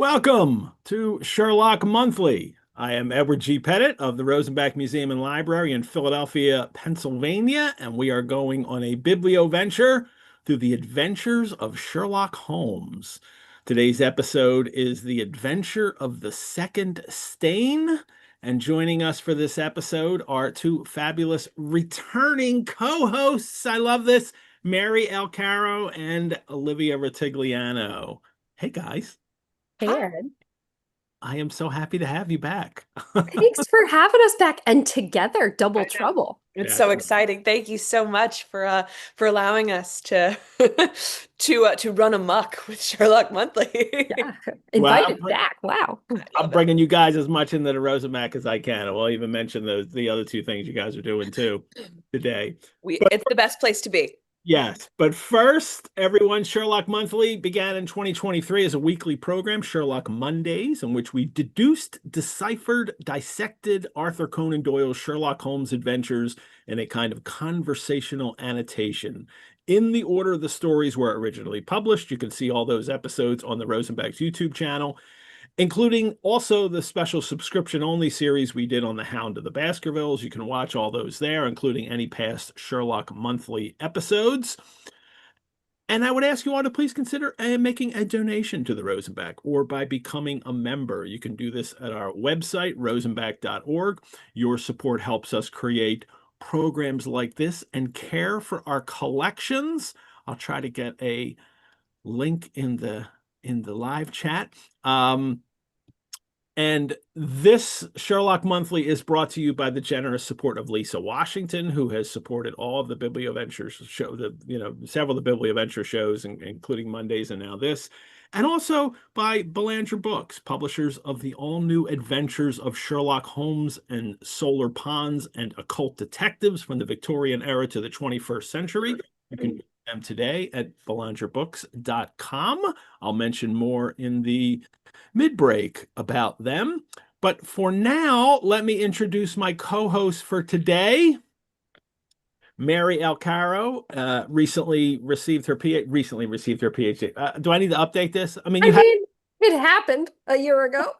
Welcome to Sherlock Monthly. I am Edward G. Pettit of the Rosenbach Museum and Library in Philadelphia, Pennsylvania, and we are going on a biblioventure through the adventures of Sherlock Holmes. Today's episode is The Adventure of the Second Stain, and joining us for this episode are two fabulous returning co-hosts. I love this, Mary Alcaro and Olivia Rutigliano. Hey, guys. Hey, Aaron. I am so happy to have you back. Thanks for having us back and together, double I know. trouble. It's Yeah. so exciting. Thank you so much for allowing us to to run amok with Sherlock Monthly. Yeah. Well, Invited back. Wow. I'm bringing you guys as much into the Rosenbach as I can. I will even mention the other two things you guys are doing too today. It's the best place to be. Yes, but first, everyone, Sherlock Monthly began in 2023 as a weekly program, Sherlock Mondays, in which we deduced, deciphered, dissected Arthur Conan Doyle's Sherlock Holmes adventures in a kind of conversational annotation. In the order the stories were originally published, you can see all those episodes on the Rosenbach's YouTube channel, including also the special subscription-only series we did on the Hound of the Baskervilles. You can watch all those there, including any past Sherlock Monthly episodes. And I would ask you all to please consider making a donation to the Rosenbach or by becoming a member. You can do this at our website, rosenbach.org. Your support helps us create programs like this and care for our collections. I'll try to get a link in the live chat. And this Sherlock Monthly is brought to you by the generous support of Lisa Washington, who has supported all of the Biblioventures show, several of the Biblioventure shows, including Mondays and now this, and also by Belanger Books, publishers of the all-new adventures of Sherlock Holmes and Solar Ponds and Occult Detectives from the Victorian era to the 21st century. You can get them today at belangerbooks.com. I'll mention more in the mid-break about them. But for now, let me introduce my co-host for today. Mary Alcaro recently received her PhD. Do I need to update this? I mean, it happened a year ago.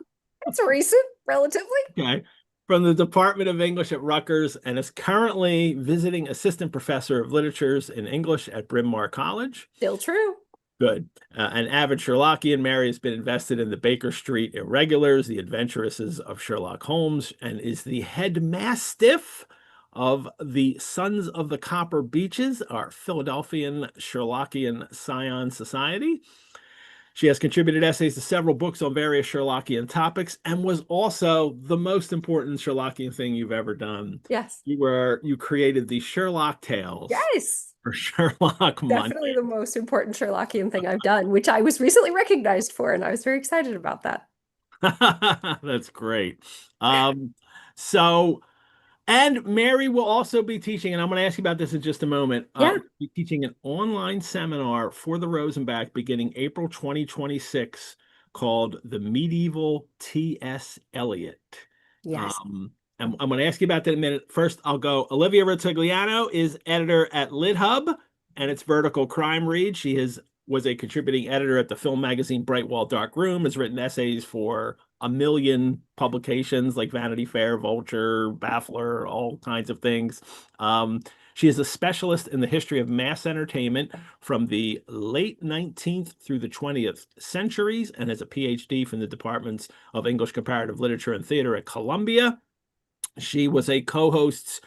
It's recent, relatively. Okay. From the Department of English at Rutgers and is currently visiting assistant professor of literatures in English at Bryn Mawr College. Still true. Good. An avid Sherlockian, Mary has been invested in the Baker Street Irregulars, the adventuresses of Sherlock Holmes, and is the head mastiff of the Sons of the Copper Beeches, our Philadelphian Sherlockian Scion Society. She has contributed essays to several books on various Sherlockian topics and was also the most important Sherlockian thing you've ever done. Yes. You created the Sherlock Tales. Yes. For Sherlock Monthly. Definitely the most important Sherlockian thing I've done, which I was recently recognized for, and I was very excited about that. That's great. And Mary will also be teaching, and I'm going to ask you about this in just a moment. Yeah. Teaching an online seminar for the Rosenbach beginning April 2026 called The Medieval T.S. Eliot. Yes. I'm going to ask you about that in a minute. First, I'll go. Olivia Rutigliano is editor at LitHub and its vertical crime read. She was a contributing editor at the film magazine Bright Wall Dark Room, has written essays for a million publications like Vanity Fair, Vulture, Baffler, all kinds of things. She is a specialist in the history of mass entertainment from the late 19th through the 20th centuries and has a PhD from the Departments of English Comparative Literature and Theater at Columbia. She was a co-host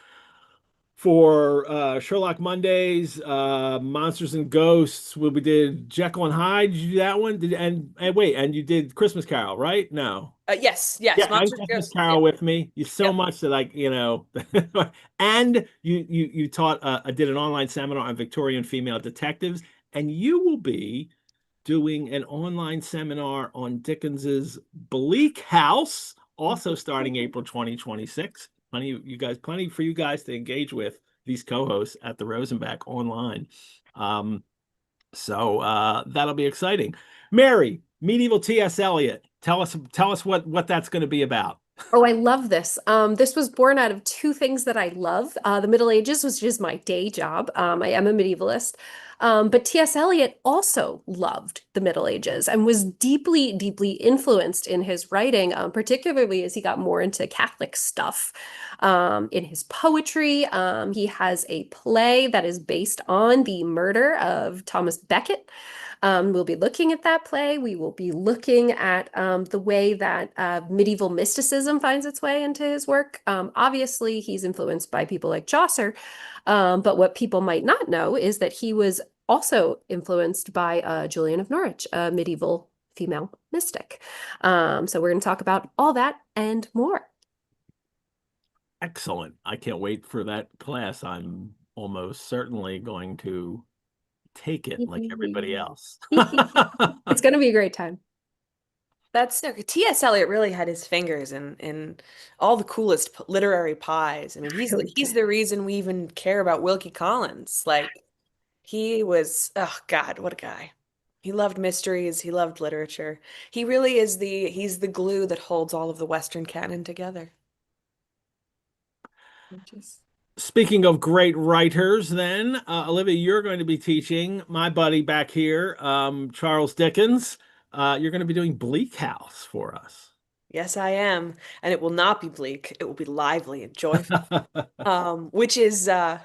for Sherlock Mondays, Monsters and Ghosts. We did Jekyll and Hyde. Did you do that one? And you did Christmas Carol, right? No. Yes. Yeah, Monsters and and Christmas Ghosts. Carol with me. You so much that and you taught. Did an online seminar on Victorian female detectives, and you will be doing an online seminar on Dickens's Bleak House, also starting April 2026. Plenty for you guys to engage with these co-hosts at the Rosenbach online. So that'll be exciting. Mary, Medieval T.S. Eliot. Tell us what that's going to be about. Oh, I love this. This was born out of two things that I love. The Middle Ages, which is my day job. I am a medievalist. But T.S. Eliot also loved the Middle Ages and was deeply, deeply influenced in his writing, particularly as he got more into Catholic stuff. In his poetry, he has a play that is based on the murder of Thomas Becket. We'll be looking at that play. We will be looking at the way that medieval mysticism finds its way into his work. Obviously, he's influenced by people like Chaucer, but what people might not know is that he was also influenced by Julian of Norwich, a medieval female mystic. So we're going to talk about all that and more. Excellent. I can't wait for that class. I'm almost certainly going to take it like everybody else. It's going to be a great time. That's so good. T.S. Eliot really had his fingers in all the coolest literary pies. I mean, Really he's did. the reason we even care about Wilkie Collins. Like he was, oh God, what a guy. He loved mysteries, he loved literature. He really is he's the glue that holds all of the Western canon together. Just Speaking of great writers, then, Olivia, you're going to be teaching my buddy back here, Charles Dickens. You're going to be doing Bleak House for us. yes, I am. And it will not be bleak. It will be lively and joyful. Which is the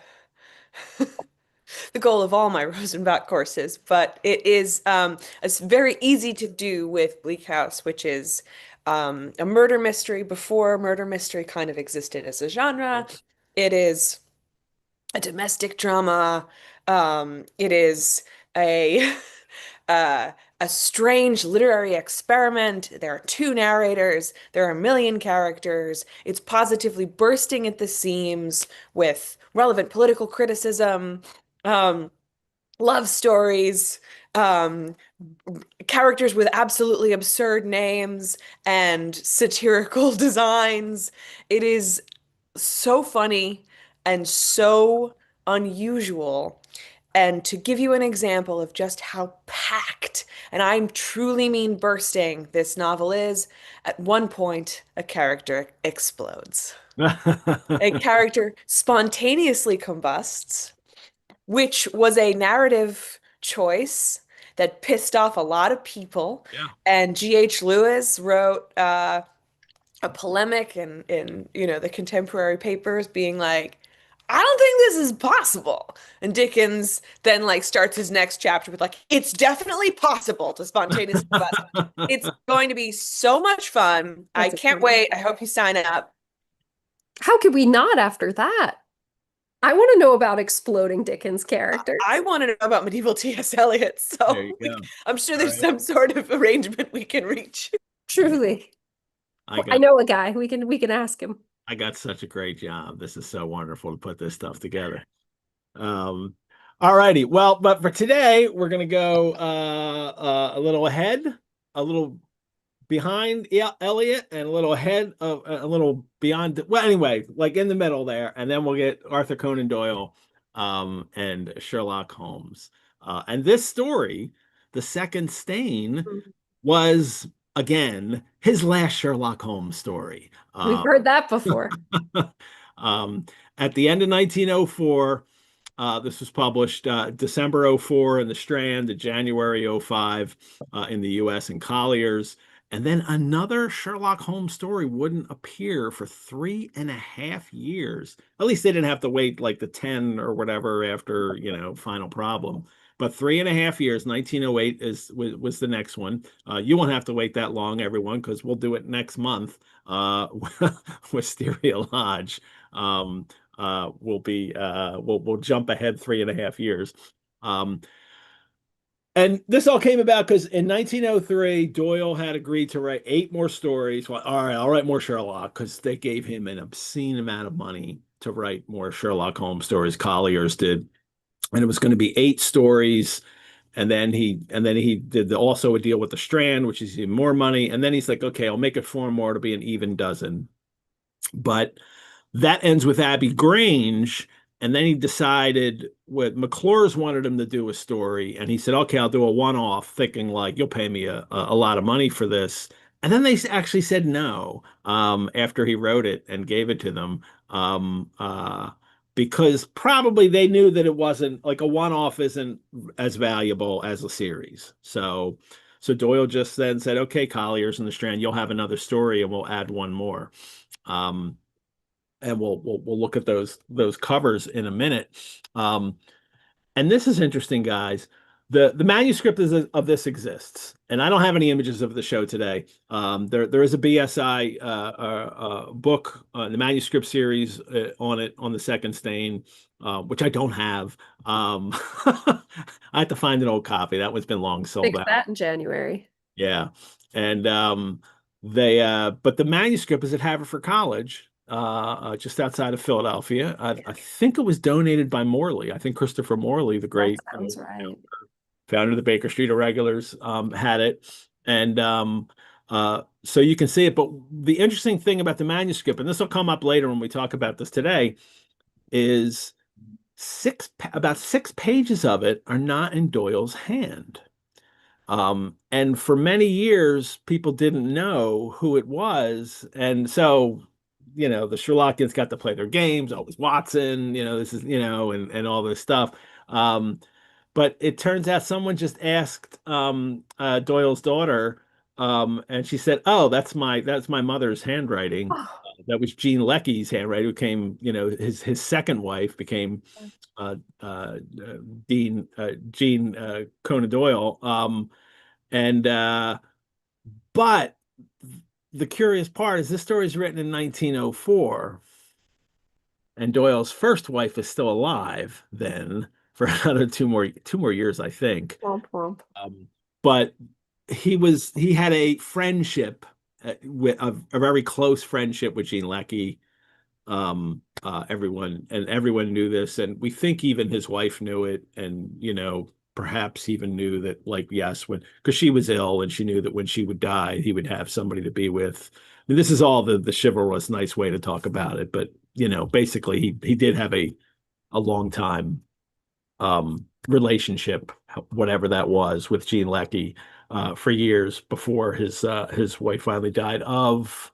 goal of all my Rosenbach courses, but it is it's very easy to do with Bleak House, which is a murder mystery before murder mystery kind of existed as a genre. It is a domestic drama. It is a a strange literary experiment. There are two narrators. There are a million characters. It's positively bursting at the seams with relevant political criticism, um, love stories, um, characters with absolutely absurd names and satirical designs. It is so funny and so unusual. And to give you an example of just how packed, and I truly mean bursting, this novel is, at one point, a character explodes. A character spontaneously combusts, which was a narrative choice that pissed off a lot of people. Yeah. And G.H. Lewis wrote a polemic in the contemporary papers being like, I don't think this is possible. And Dickens then like starts his next chapter with like, it's definitely possible to spontaneously combust. It's going to be so much fun. I That's can't exciting. wait. I hope you sign up. How could we not after that? I want to know about exploding Dickens characters. I want to know about medieval T.S. Eliot, There you so go. I'm sure All there's right. some sort of arrangement we can reach. Truly. I I got know a guy. We can ask him. I got such a great job. This is so wonderful to put this stuff together. Um, all righty. Well, but for today, we're gonna go a little ahead, a little behind Elliot, and a little ahead of a little beyond. Well, anyway, like in the middle there, and then we'll get Arthur Conan Doyle, and Sherlock Holmes. And this story, The Second Stain, was again his last Sherlock Holmes story. We've heard that before. Um, at the end of 1904, this was published December '04 in the Strand, January '05 in the US and Collier's. And then another Sherlock Holmes story wouldn't appear for 3.5 years. At least they didn't have to wait like the 10 or whatever after, Final Problem. But 3.5 years, 1908 was the next one. You won't have to wait that long, everyone, because we'll do it next month Wisteria Lodge. We'll jump ahead 3.5 years. And this all came about because in 1903, Doyle had agreed to write 8 more stories. Well, all right, I'll write more Sherlock because they gave him an obscene amount of money to write more Sherlock Holmes stories. Collier's did, and it was going to be 8 stories. And then he did also a deal with the Strand, which is even more money. And then he's like, okay, I'll make it 4 more to be an even dozen. But that ends with Abbey Grange. And then he decided what McClure's wanted him to do a story. And he said, okay, I'll do a one-off, thinking like, you'll pay me a lot of money for this. And then they actually said no, after he wrote it and gave it to them, because probably they knew that it wasn't like a one-off isn't as valuable as a series. So Doyle just then said, okay, Collier's in the Strand, you'll have another story and we'll add one more. And we'll look at those covers in a minute. And this is interesting, guys. The manuscript of this exists, and I don't have any images of the show today. There is a BSI book, the manuscript series on it on the second stain, which I don't have. I have to find an old copy. That one's been long sold Fix out. that in January. Yeah, and but the manuscript is at Haverford College, just outside of Philadelphia. I think it was donated by Morley. I think Christopher Morley, the That great sounds right. founder of the Baker Street Irregulars, had it, and so you can see it. But the interesting thing about the manuscript, and this will come up later when we talk about this today, is about 6 pages of it are not in Doyle's hand. And for many years, people didn't know who it was. And so, the Sherlockians got to play their games. Oh, it was Watson, this is, and all this stuff. But it turns out someone just asked Doyle's daughter, and she said, "Oh, that's my mother's handwriting." Oh, That was Jean Leckie's handwriting, who came, his second wife became uh, uh, Jean Conan Doyle. And but the curious part is this story is written in 1904, and Doyle's first wife is still alive then for another two more years, I think. womp womp. But he had a friendship with a very close friendship with Jean Leckie. Everyone knew this, and we think even his wife knew it, and perhaps even knew that, like, yes, because she was ill and she knew that when she would die he would have somebody to be with. I mean, this is all the chivalrous nice way to talk about it, but basically he did have a long time relationship, whatever that was, with Jean Leckie for years before his wife finally died of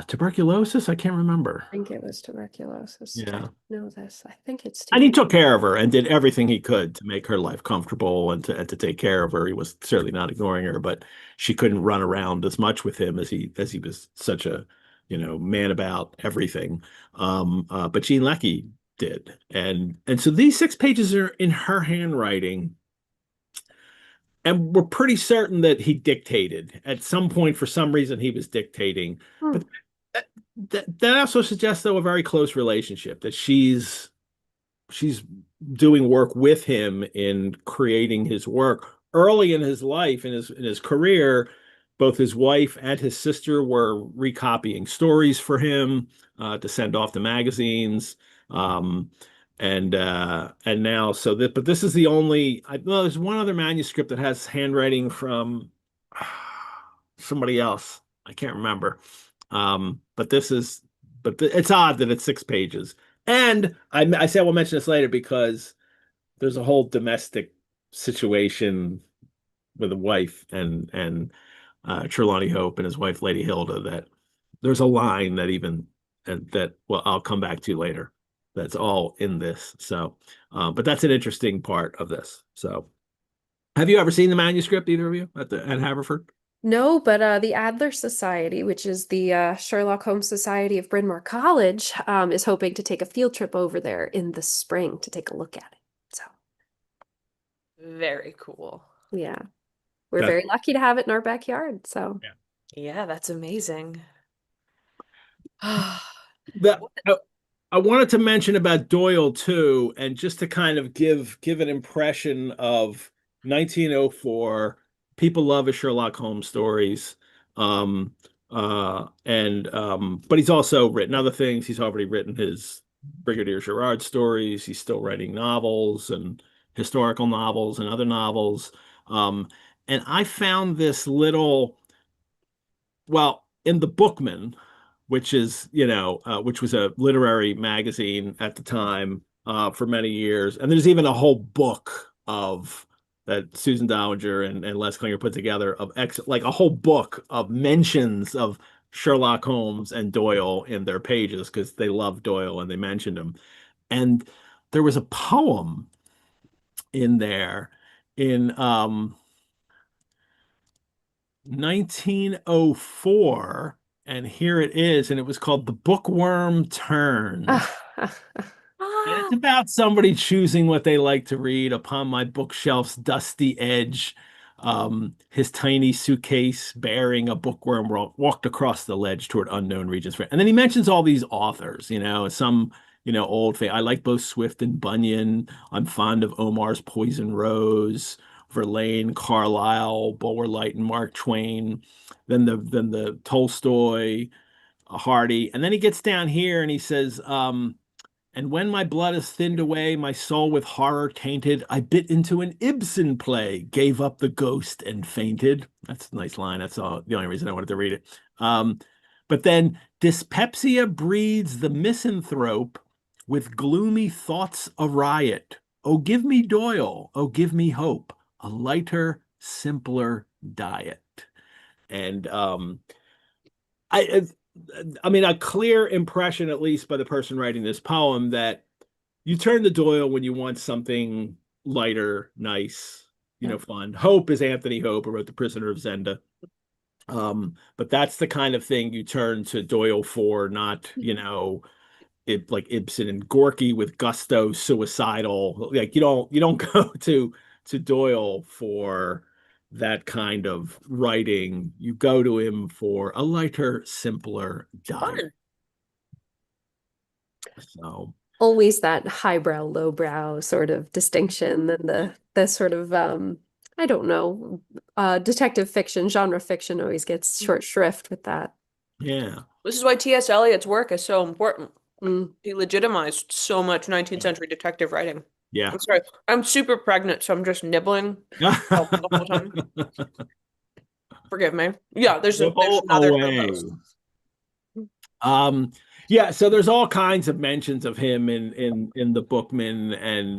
tuberculosis. I can't remember. I think it was tuberculosis. Yeah. I know this. I think it's And he took care of her and did everything he could to make her life comfortable and to take care of her. He was certainly not ignoring her, but she couldn't run around as much with him as he was such a, man about everything. But Jean Leckie did. And so these 6 pages are in her handwriting. And we're pretty certain that he dictated at some point. For some reason, he was dictating. But that also suggests, though, a very close relationship, that she's doing work with him in creating his work. Early in his life, in his career, both his wife and his sister were recopying stories for him to send off to magazines. And now, but this is the only. There's one other manuscript that has handwriting from somebody else. I can't remember. But it's odd that it's 6 pages. And I said we'll mention this later because there's a whole domestic situation with a wife and Trelawney Hope and his wife Lady Hilda, that there's a line that well, I'll come back to later. That's all in this. So, but that's an interesting part of this. So, have you ever seen the manuscript, either of you, at Haverford? No, but the Adler Society, which is the Sherlock Holmes Society of Bryn Mawr College, is hoping to take a field trip over there in the spring to take a look at it. So, Very cool. yeah, we're very lucky to have it in our backyard. So, Yeah, that's amazing. I wanted to mention about Doyle too, and just to kind of give an impression of 1904. People love his Sherlock Holmes stories. But he's also written other things. He's already written his Brigadier Gerard stories. He's still writing novels and historical novels and other novels. And I found this little, well, in the Bookman, which was a literary magazine at the time for many years. And there's even a whole book of that Susan Dowager and Les Klinger put together of like a whole book of mentions of Sherlock Holmes and Doyle in their pages because they love Doyle and they mentioned him. And there was a poem in there in 1904, and here it is, and it was called The Bookworm Turns. And it's Ah, about somebody choosing what they like to read upon my bookshelf's dusty edge. His tiny suitcase bearing a bookworm walked across the ledge toward unknown regions. And then he mentions all these authors, some, old. I like both Swift and Bunyan. I'm fond of Omar's Poison Rose, Verlaine, Carlyle, Bulwer Lytton, Mark Twain. Then the Tolstoy, Hardy, and then he gets down here and he says, and when my blood is thinned away, my soul with horror tainted, I bit into an Ibsen play, gave up the ghost and fainted. That's a nice line. That's the only reason I wanted to read it. But then dyspepsia breeds the misanthrope with gloomy thoughts a riot. Oh, give me Doyle. Oh, give me hope. A lighter, simpler diet. And I, I mean, a clear impression, at least by the person writing this poem, that you turn to Doyle when you want something lighter, nice, Yeah. fun. Hope is Anthony Hope, who wrote The Prisoner of Zenda. But that's the kind of thing you turn to Doyle for, not, like Ibsen and Gorky with gusto, suicidal. Like you don't go to Doyle for that kind of writing. You go to him for a lighter, simpler diet. fun. So Always that highbrow, lowbrow sort of distinction, and the sort of I don't know, detective fiction, genre fiction always gets short shrift with that. yeah. This is why T.S. Eliot's work is so important. Mm. He legitimized so much 19th century detective writing. Yeah. I'm sorry. I'm super pregnant, so I'm just nibbling the whole time. Forgive me. Yeah, there's Go another away. co-host. Um, yeah, so there's all kinds of mentions of him in the Bookman, and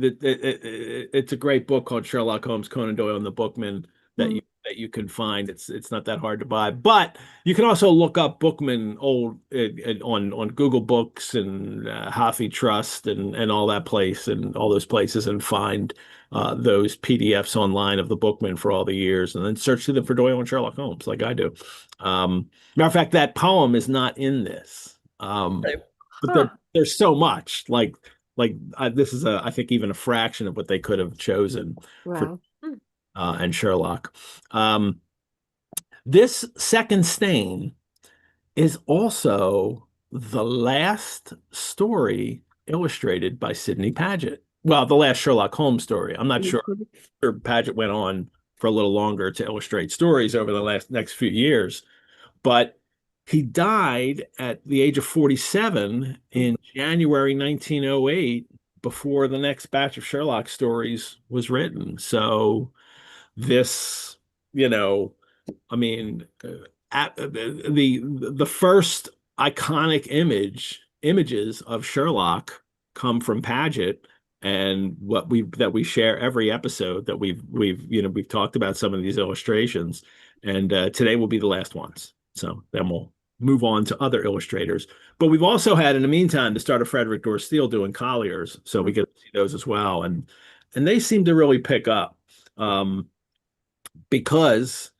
it's a great book called Sherlock Holmes, Conan Doyle, and the Bookman that Mm. you can find. It's not that hard to buy, but you can also look up Bookman old on Google Books and Hathi Trust and all that place and all those places and find those PDFs online of the Bookman for all the years, and then search through them for Doyle and Sherlock Holmes, like I do. Matter of fact, that poem is not in this. Right. But Huh. there's so much this is I think even a fraction of what they could have chosen for Wow. Hmm. and Sherlock. Um, this second stain is also the last story illustrated by Sidney Paget. Well, the last Sherlock Holmes story. I'm not sure. Mhm. Paget went on for a little longer to illustrate stories over the next few years, but he died at the age of 47 in January 1908 before the next batch of Sherlock stories was written. So this, you know, I mean, the first iconic images of Sherlock come from Paget, and what we share every episode that we've talked about some of these illustrations, and today will be the last ones. So then we'll move on to other illustrators. But we've also had in the meantime to start a Frederick Dorr Steele doing Colliers, so we get to see those as well, and they seem to really pick up. Because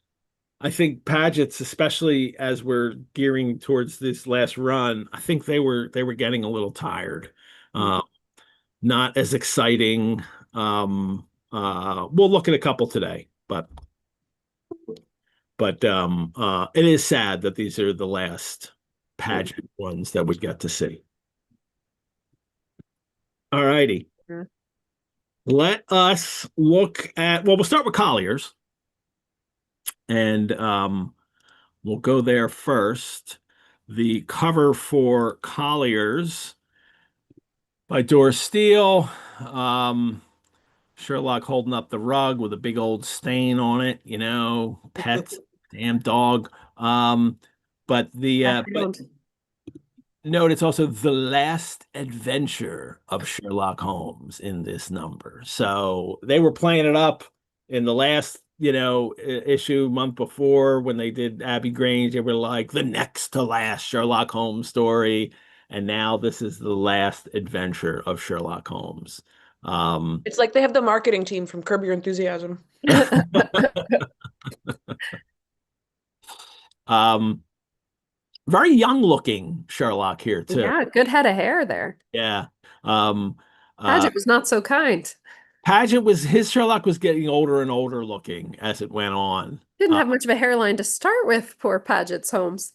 I think Paget's, especially as we're gearing towards this last run, I think they were getting a little tired. Uh, Not as exciting. We'll look at a couple today, but it is sad that these are the last Paget ones that we get to see. All righty. Mhm. Let us look at, well, we'll start with Collier's, and we'll go there first. The cover for Collier's by Doris Steele. Sherlock holding up the rug with a big old stain on it, pet, damn dog. But Background. note it's also the last adventure of Sherlock Holmes in this number. So they were playing it up in the last issue month before when they did Abbey Grange, they were like the next to last Sherlock Holmes story. And now this is the last adventure of Sherlock Holmes. It's like they have the marketing team from Curb Your Enthusiasm. um, Very young looking Sherlock here too. Yeah, good head of hair there. Yeah. Um, Paget was not so kind. His Sherlock was getting older and older looking as it went on. Didn't have much of a hairline to start with, poor Paget's Holmes.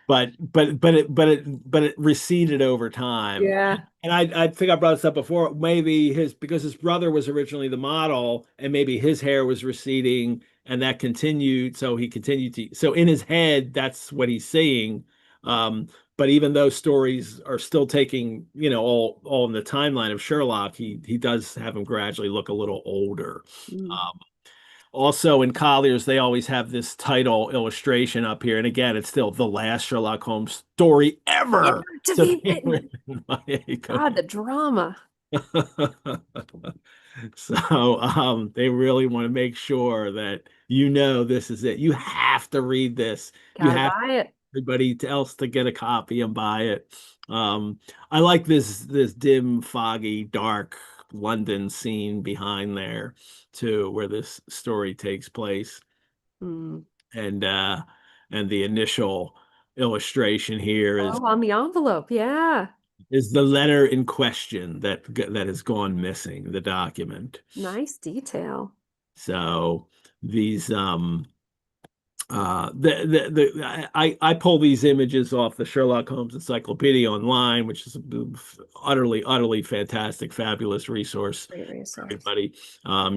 But it receded over time. Yeah. And I think I brought this up before. Maybe because his brother was originally the model, and maybe his hair was receding, and that continued. So he continued to. So in his head, that's what he's seeing. But even those stories are still taking, all in the timeline of Sherlock, he does have him gradually look a little older. Mm. Also in Collier's, they always have this title illustration up here. And again, it's still the last Sherlock Holmes story ever To to be be written. written by a God, the drama. So they really want to make sure that this is it. You have to read this. You Gotta have buy it. everybody else to get a copy and buy it. I like this dim, foggy, dark London scene behind there too, where this story takes place. Mm. And the initial illustration here Oh, on the envelope. Yeah. is the letter in question that has gone missing, the document. Nice detail. So these I pull these images off the Sherlock Holmes Encyclopedia online, which is an utterly fantastic, fabulous resource Great for resource. everybody.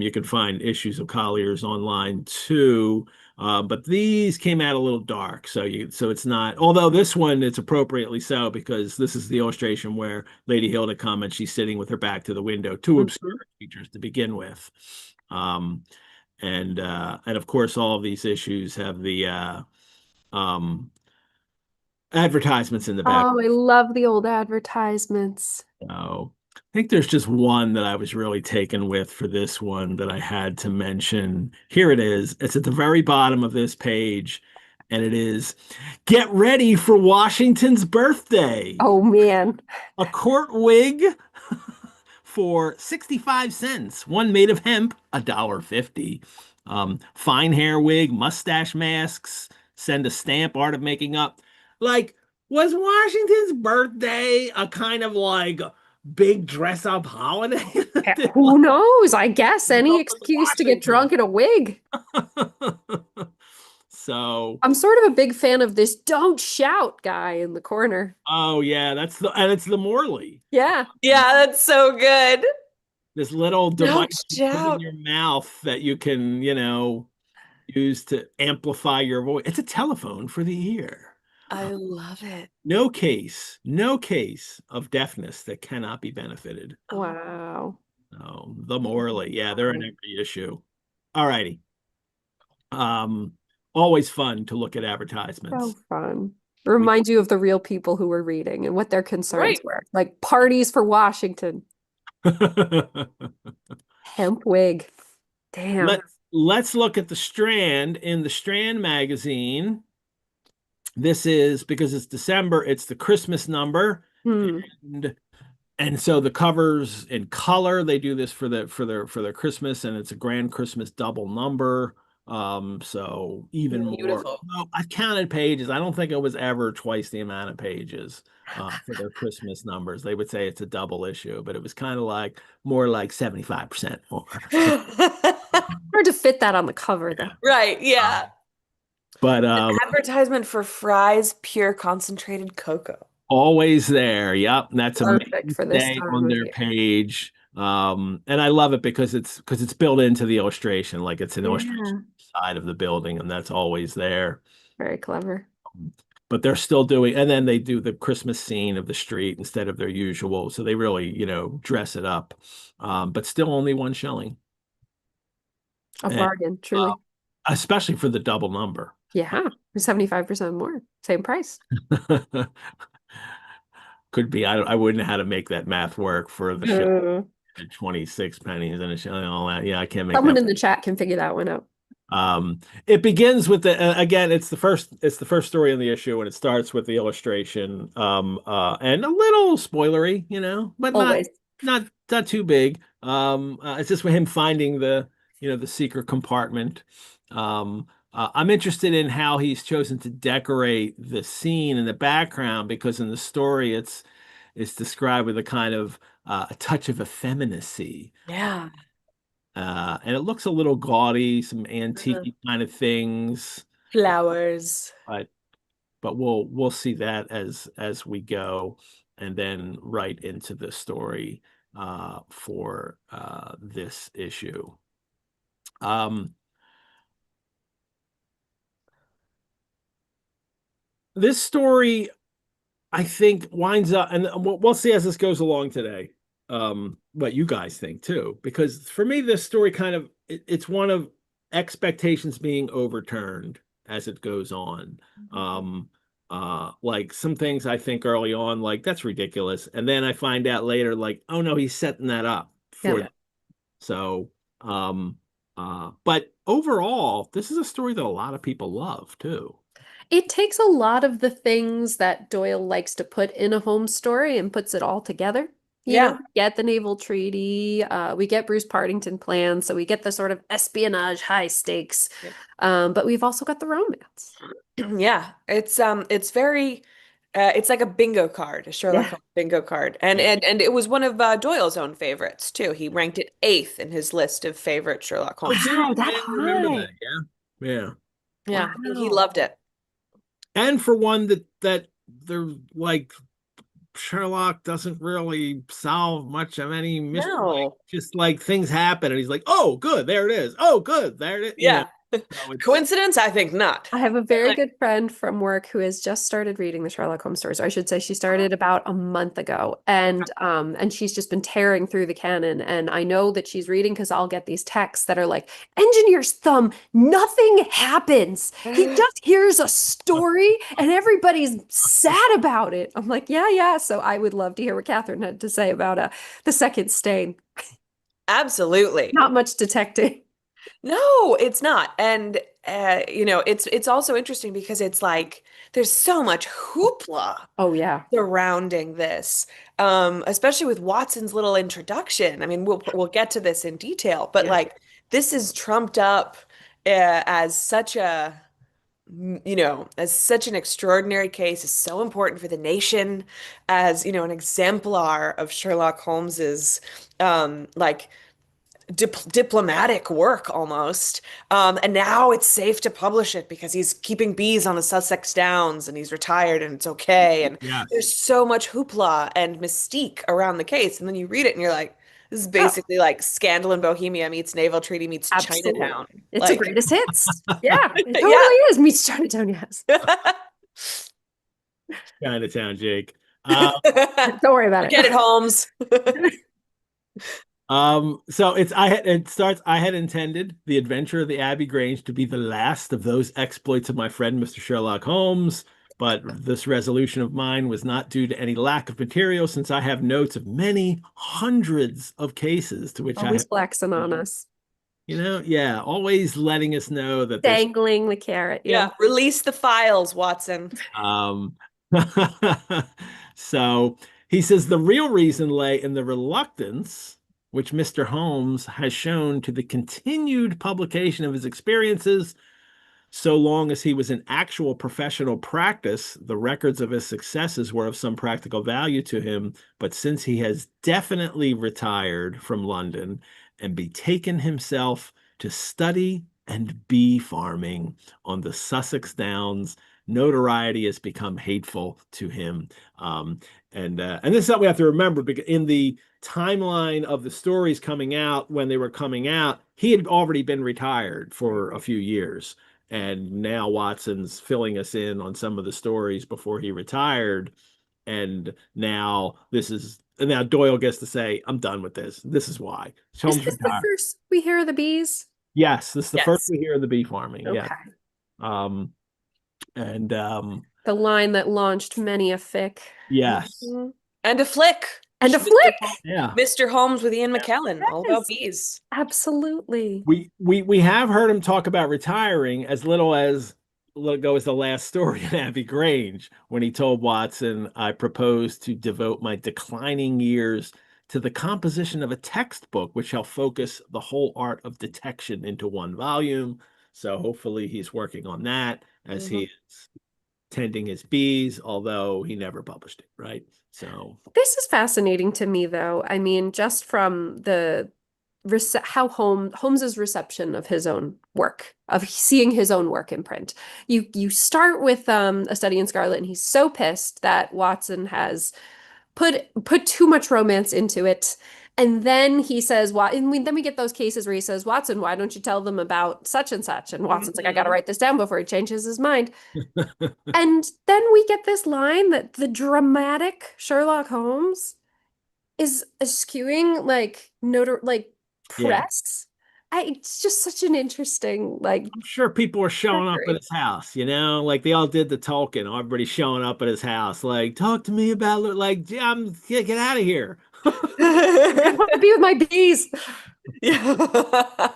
You can find issues of Collier's online too. But these came out a little dark, so it's not. Although this one, it's appropriately so because this is the illustration where Lady Hilda comments she's sitting with her back to the window, two obscure features to begin with. And of course, all of these issues have the advertisements in the back. Oh, I love the old advertisements. So I think there's just one that I was really taken with for this one that I had to mention. Here it is. It's at the very bottom of this page, and it is, "Get ready for Washington's birthday. Oh, man. A court wig for 65 cents. One made of hemp, $1.50. Fine hair wig, mustache masks, send a stamp, art of making up." Like, was Washington's birthday a kind of like big dress up holiday? Who knows? I guess any excuse to get drunk in a wig. So, I'm sort of a big fan of this "don't shout" guy in the corner. oh yeah, it's the Morley. Yeah. Yeah, that's so good. This little Don't device you put in shout. your mouth that you can, use to amplify your voice. It's a telephone for the ear. I love it. No case of deafness that cannot be benefited. Wow. Oh, the Morley. Yeah, they're in every issue. All righty. Always fun to look at advertisements. So fun. Reminds you of the real people who were reading and what their concerns Right. were. Like parties for Washington. Hemp wig. Damn. Let's look at the Strand in the Strand magazine. This is because it's December, it's the Christmas number. And so the covers in color, they do this for their Christmas, and it's a grand Christmas double number. So even Beautiful. more. I counted pages. I don't think it was ever twice the amount of pages for their Christmas numbers. They would say it's a double issue, but it was kind of like more like 75% more. Hard to fit that on the cover, though. Right, yeah. But Advertisement for Fry's Pure Concentrated Cocoa. always there. Yep, and that's a Perfect for this day time on of their year. page. And I love it because it's built into the illustration, like it's an illustration side of the building, and that's always there. Very clever. But they're still doing, and then they do the Christmas scene of the street instead of their usual. So they really, dress it up. But still only one shilling. A bargain, truly. Especially for the double number. Yeah, 75% more. Same price. Could be. I wouldn't know how to make that math work for the show. 26 pennies and a shilling and all that. Yeah, I can't make Someone that. in the chat can figure that one out. It begins with the again, it's the first story in the issue, and it starts with the illustration, and a little spoilery, but Always. not too big. It's just with him finding the secret compartment. I'm interested in how he's chosen to decorate the scene in the background, because in the story it's described with a kind of a touch of effeminacy. Yeah. And it looks a little gaudy, some antique kind of things, Flowers. but we'll see that as we go, and then right into the story for this issue. This story, I think, winds up, and we'll see as this goes along today, what you guys think too. Because for me, this story kind of it's one of expectations being overturned as it goes on. Like some things I think early on, like that's ridiculous, and then I find out later, like, oh no, he's setting that up for Yeah. them. So, but overall, this is a story that a lot of people love too. It takes a lot of the things that Doyle likes to put in a Holmes story and puts it all together. Yeah. We get the naval treaty, we get Bruce Partington plan, so we get the sort of espionage, high stakes, Yep. but we've also got the romance. Yeah. It's very it's like a bingo card, a Sherlock Yeah. Holmes bingo card. And Yeah. and it was one of Doyle's own favorites too. He ranked it 8th in his list of favorite Sherlock Oh, Holmes. did Wow, he? I that didn't remember high. that. Yeah. Yeah. Yeah, he Wow. loved it. And for one that they're like Sherlock doesn't really solve much of any mystery. Like, No. just like things happen and he's like, "Oh, good, there it is. Oh, good, there it is." Yeah. So it's Coincidence? I think not. I have a very good friend from work who has just started reading the Sherlock Holmes stories. Or I should say she started about a month ago. And she's just been tearing through the canon. And I know that she's reading because I'll get these texts that are like, engineer's thumb, nothing happens. He just hears a story and everybody's sad about it. I'm like, yeah, yeah. So I would love to hear what Catherine had to say about the second stain. Absolutely. Not much detecting. No, it's not. And it's also interesting because it's like there's so much hoopla Oh, yeah. surrounding this, especially with Watson's little introduction. I mean, we'll get to this in detail, but Yeah. like this is trumped up as such a as such an extraordinary case, is so important for the nation, as an exemplar of Sherlock Holmes's like diplomatic work almost. And now it's safe to publish it because he's keeping bees on the Sussex Downs and he's retired and it's okay. And yes. there's so much hoopla and mystique around the case. And then you read it and you're like, this is Oh, basically like Scandal in Bohemia meets Naval Treaty meets Chinatown. absolutely. It's a Like, greatest hits. Yeah, it totally yeah. is. Meets Chinatown, yes. Chinatown, Jake. Don't worry about Get it, it. Holmes. So I had intended the adventure of the Abbey Grange to be the last of those exploits of my friend Mr. Sherlock Holmes, but this resolution of mine was not due to any lack of material, since I have notes of many hundreds of cases to which I Always have, flexing on us. yeah, always letting us know that there's Dangling the carrot. Yeah, release the files, Watson. Um, so he says the real reason lay in the reluctance which Mr. Holmes has shown to the continued publication of his experiences. So long as he was in actual professional practice, the records of his successes were of some practical value to him. But since he has definitely retired from London and betaken himself to study and bee farming on the Sussex Downs, notoriety has become hateful to him. And this is something we have to remember, because in the timeline of the stories coming out, when they were coming out, he had already been retired for a few years. And now Watson's filling us in on some of the stories before he retired. And now Doyle gets to say, I'm done with this. This is why. Is Holmes this the retired. first we hear of the bees? Yes, this is the first Yes. we hear of the bee farming. Okay. Yeah. And The line that launched many a fic. yes. And a flick. And a Mr. flick. Yeah. Mr. Holmes with Ian McKellen, all about Yes. bees. Absolutely. We have heard him talk about retiring as little ago as the last story in Abbey Grange when he told Watson, "I propose to devote my declining years to the composition of a textbook which shall focus the whole art of detection into one volume." So hopefully he's working on that as he is tending his bees, although he never published it, right? So This is fascinating to me, though. I mean, just from the how Holmes's reception of his own work, of seeing his own work in print. You start with A Study in Scarlet, and he's so pissed that Watson has put too much romance into it. And then he says, then we get those cases where he says, Watson, why don't you tell them about such and such? And Watson's like, I got to write this down before he changes his mind. And then we get this line that the dramatic Sherlock Holmes is eschewing press. It's just such an interesting I'm sure people are showing up at his house, like they all did the Tolkien. Everybody's showing up at his house, like, talk to me about like, get out of here. I want to be with my bees. Yeah.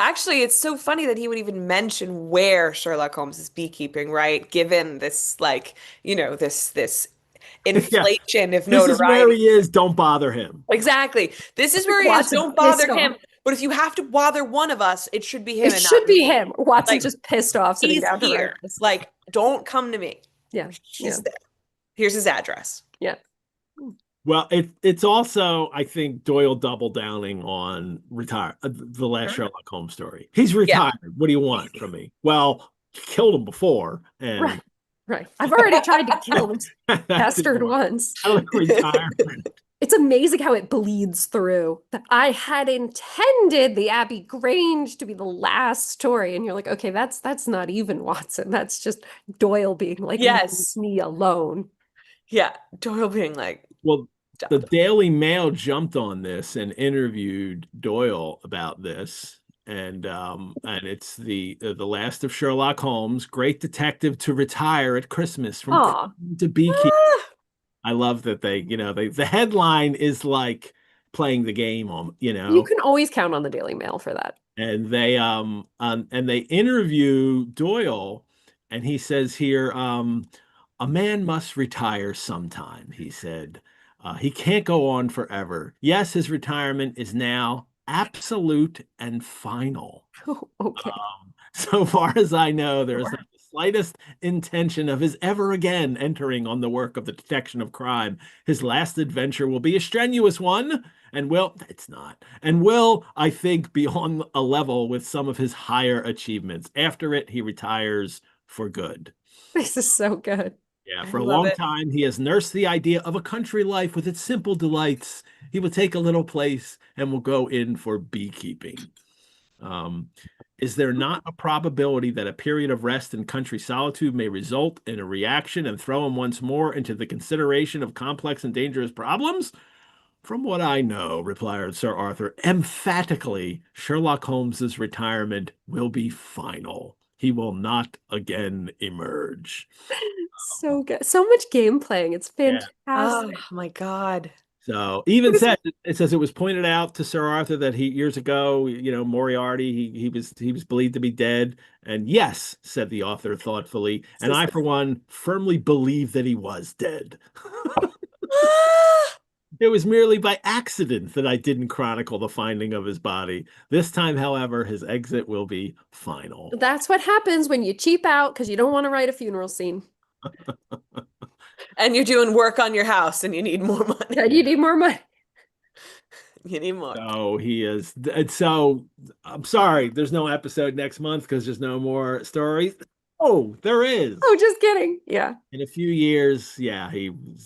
Actually, it's so funny that he would even mention where Sherlock Holmes is beekeeping, right? Given this, this inflation of notoriety. This is where he is. Don't bother him. Exactly. This is where he is. Don't bother him. But if you have to bother one of us, it should be him. It should be him. Watson's just pissed off sitting down to write this. Like, don't come to me. Yeah. He's there. Here's his address. Yeah. Well, it's also, I think, Doyle double downing on the last Sherlock Holmes story. He's retired. Yeah. What do you want from me? Well, you killed him before, and right. I've already tried to kill this bastard once. I like retirement. It's amazing how it bleeds through. That I had intended the Abbey Grange to be the last story, and you're like, okay, that's not even Watson. That's just Doyle being like, yes, leave me alone. Yeah, Doyle being like, well, the Daily Mail jumped on this and interviewed Doyle about this, and it's the last of Sherlock Holmes, great detective to retire at Christmas from to beekeeping. I love that the headline is like playing the game on, You can always count on the Daily Mail for that. And they interview Doyle, and he says here, a man must retire sometime, he said. He can't go on forever. Yes, his retirement is now absolute and final. Okay. So far as I know, there is not the slightest intention of his ever again entering on the work of the detection of crime. His last adventure will be a strenuous one, and it's not, and will, I think, be on a level with some of his higher achievements. After it, he retires for good. This is so good. Yeah, for a long time, he has nursed the idea of a country life with its simple delights. He will take a little place and will go in for beekeeping. Is there not a probability that a period of rest and country solitude may result in a reaction and throw him once more into the consideration of complex and dangerous problems? From what I know, replied Sir Arthur, emphatically, Sherlock Holmes's retirement will be final. He will not again emerge. So good. So much game playing. It's fantastic. Oh my God. So even said, it says it was pointed out to Sir Arthur that years ago, Moriarty, he was believed to be dead. And yes, said the author thoughtfully, and I, for one, firmly believe that he was dead. It was merely by accident that I didn't chronicle the finding of his body. This time, however, his exit will be final. That's what happens when you cheap out because you don't want to write a funeral scene. And you're doing work on your house and you need more money. And you need more money. You need more. So he is. So I'm sorry, there's no episode next month because there's no more stories. Oh, there is. Oh, just kidding. Yeah. In a few years, yeah,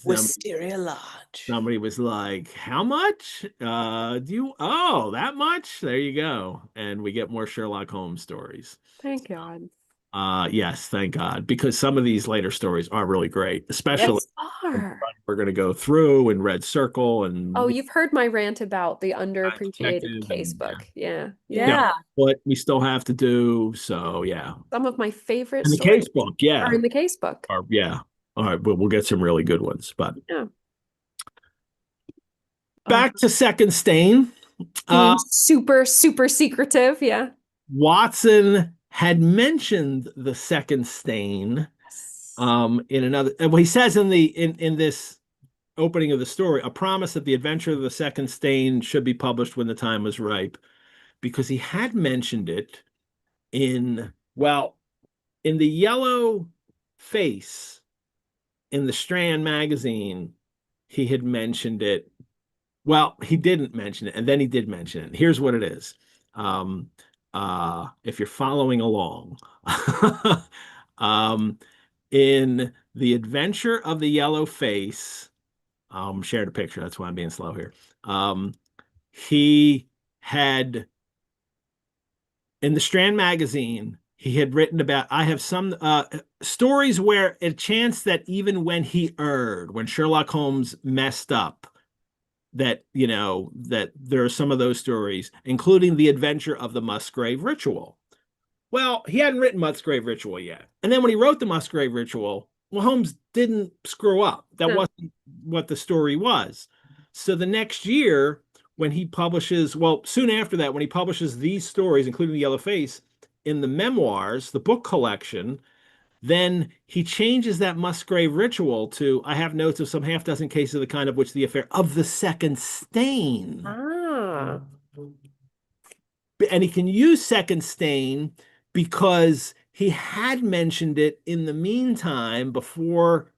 Wisteria Lodge. Somebody was like, "How much? That much? There you go." And we get more Sherlock Holmes stories. Thank God. Yes, thank God, because some of these later stories are really great, especially we're going to go through in Red Circle and. Oh, you've heard my rant about the underappreciated case book. Yeah. But we still have to do so. Yeah. Some of my favorite in the case book. Yeah. Are in the case book. Yeah. All right. We'll get some really good ones, but. Yeah. Back to Second Stain. Being super, super secretive. Yeah. Watson had mentioned the second stain in another, well, he says in this opening of the story, a promise that the adventure of the second stain should be published when the time was ripe, because he had mentioned it in, well, in the yellow face in the Strand magazine. He had mentioned it. Well, he didn't mention it, and then he did mention it. Here's what it is. If you're following along, um, in The Adventure of the Yellow Face, shared a picture. That's why I'm being slow here. He had, in the Strand magazine, he had written about, I have some stories where it chanced that even when he erred, when Sherlock Holmes messed up, that, you know, that there are some of those stories, including the adventure of the Musgrave Ritual. Well, he hadn't written Musgrave Ritual yet. And then when he wrote the Musgrave Ritual, well, Holmes didn't screw up. That wasn't what the story was. So the next year, when he publishes, well, soon after that, when he publishes these stories, including the Yellow Face, in the memoirs, the book collection, then he changes that Musgrave Ritual to, I have notes of some half dozen cases of the kind of which the affair of the second stain. Ah. And he can use second stain because he had mentioned it in the meantime, before,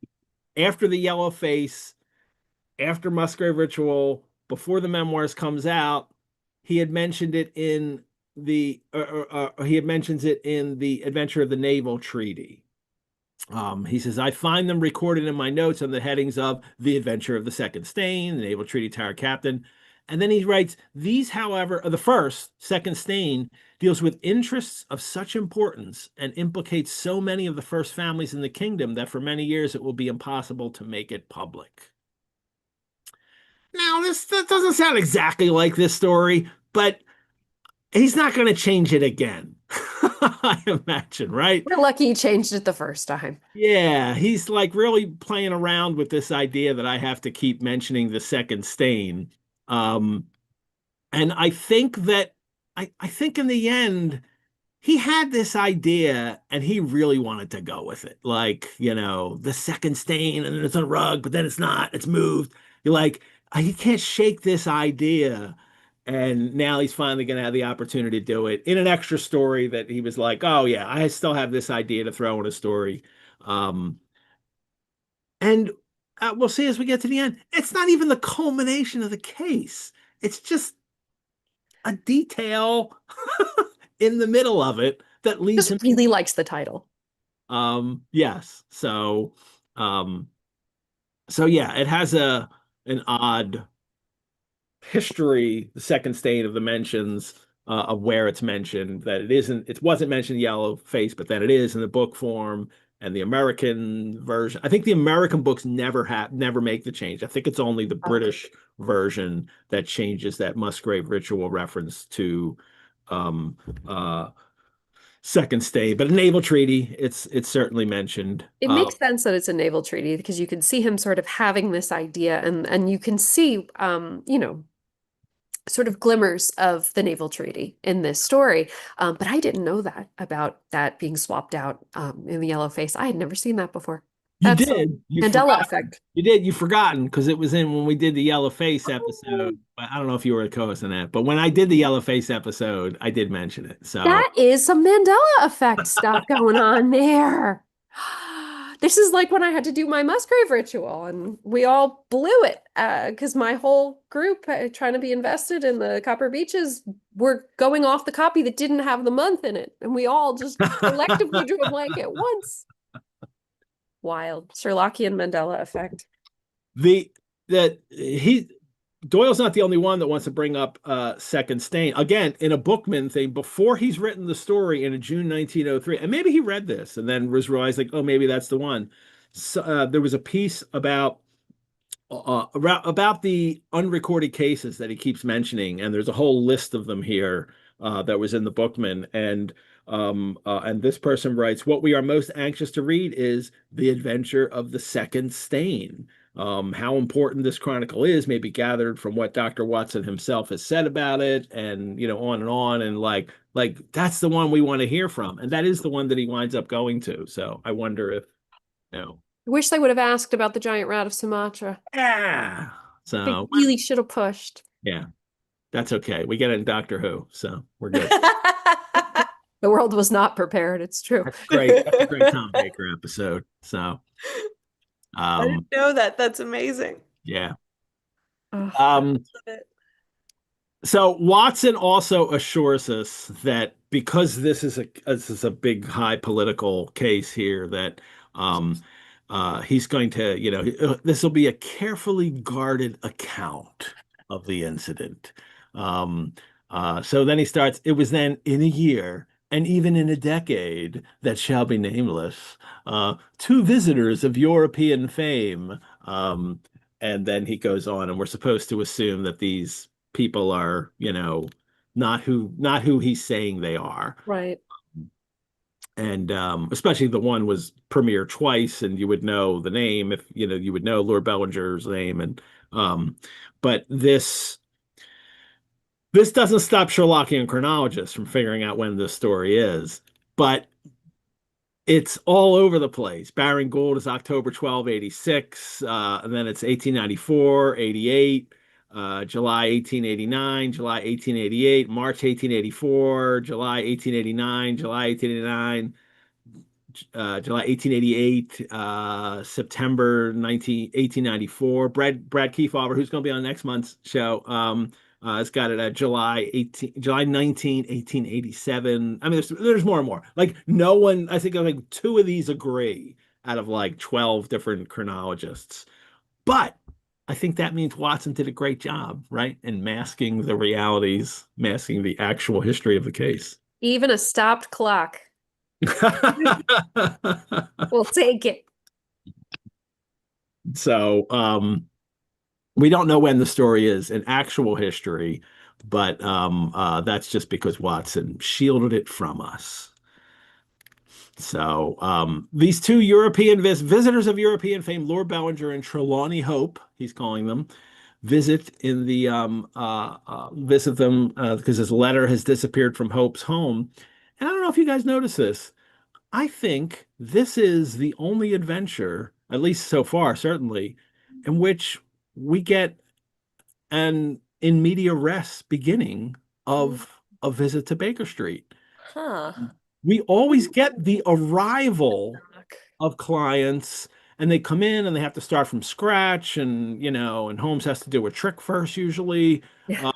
after the Yellow Face, after Musgrave Ritual, before the memoirs comes out. He had mentioned it in the, he had mentions it in the Adventure of the Naval Treaty. He says, I find them recorded in my notes on the headings of The Adventure of the Second Stain, the Naval Treaty Tower Captain. And then he writes, these, however, are the first, Second Stain, deals with interests of such importance and implicates so many of the first families in the kingdom that for many years it will be impossible to make it public. Now, that doesn't sound exactly like this story, but he's not going to change it again. I imagine, right? We're lucky he changed it the first time. Yeah, he's like really playing around with this idea that I have to keep mentioning the second stain. And I think that I think in the end, he had this idea and he really wanted to go with it. Like, you know, the second stain, and then it's on a rug, but then it's not, it's moved. You're like, he can't shake this idea. And now he's finally going to have the opportunity to do it in an extra story that he was like, oh, yeah, I still have this idea to throw in a story. Um, and we'll see as we get to the end. It's not even the culmination of the case. It's just a detail in the middle of it that leads him. Just really likes the title. Yes. So yeah, it has an odd history, the second stain of the mentions of where it's mentioned, that it wasn't mentioned in Yellow Face, but then it is in the book form. And the American version, I think the American books never make the change. I think it's only the British version that changes that Musgrave Ritual reference to second stain. But a naval treaty, it's certainly mentioned. It makes sense that it's a naval treaty because you can see him sort of having this idea, and you can see you know, sort of glimmers of the naval treaty in this story. But I didn't know that about that being swapped out in the Yellow Face. I had never seen that before. You That's did. Mandela effect. You did. You've forgotten because it was in when we did the Yellow Face episode. I don't know if you were a co-host in that, but when I did the Yellow Face episode, I did mention it. So That is some Mandela effect stuff going on there. This is like when I had to do my Musgrave Ritual and we all blew it because my whole group trying to be invested in the Copper Beaches were going off the copy that didn't have the month in it. And we all just collectively drew a blank at once. Wild. Sherlockian Mandela effect. Doyle's not the only one that wants to bring up second stain. Again, in a Bookman thing, before he's written the story in June 1903, and maybe he read this and then was realized like, oh, maybe that's the one. So, there was a piece about the unrecorded cases that he keeps mentioning, and there's a whole list of them here that was in the Bookman. And this person writes, what we are most anxious to read is The Adventure of the Second Stain. How important this chronicle is may be gathered from what Dr. Watson himself has said about it, and on and on, and like that's the one we want to hear from, and that is the one that he winds up going to. So I wonder if you know, I wish they would have asked about the giant rat of Sumatra. yeah. They So really should have pushed. yeah, that's okay. We get it in Doctor Who, so we're good. The world was not prepared. It's true. That's great. That's a great Tom Baker episode. So I didn't know that. That's amazing. yeah. Ugh. Um, Love it. So Watson also assures us that because this is a big high political case here, that he's going to, this will be a carefully guarded account of the incident. Um, so then he starts, it was then in a year and even in a decade that shall be nameless, two visitors of European fame. And then he goes on, and we're supposed to assume that these people are, not who he's saying they are. Right. And especially the one was premiered twice, and you would know the name if you would know Lord Bellinger's name. And but this doesn't stop Sherlockian chronologists from figuring out when this story is, but it's all over the place. Baring Gould is October 1286, and then it's 1894, 88, July 1889, July 1888, March 1884, July 1889, July 1889, July 1888, September 1894. Brad Kefauver, who's going to be on next month's show, it's got it at July 19, 1887. I mean, there's more and more. Like no one, I think like two of these agree out of like 12 different chronologists. But I think that means Watson did a great job, right? In masking the realities, masking the actual history of the case. Even a stopped clock. We'll take it. So, we don't know when the story is in actual history, but that's just because Watson shielded it from us. So these two European visitors of European fame, Lord Bellinger and Trelawney Hope, he's calling them, visit them because his letter has disappeared from Hope's home. And I don't know if you guys notice this. I think this is the only adventure, at least so far, certainly, in which we get an in media res beginning of a visit to Baker Street. Huh. We always get the arrival of clients, and they come in and they have to start from scratch, and Holmes has to do a trick first usually. Yeah.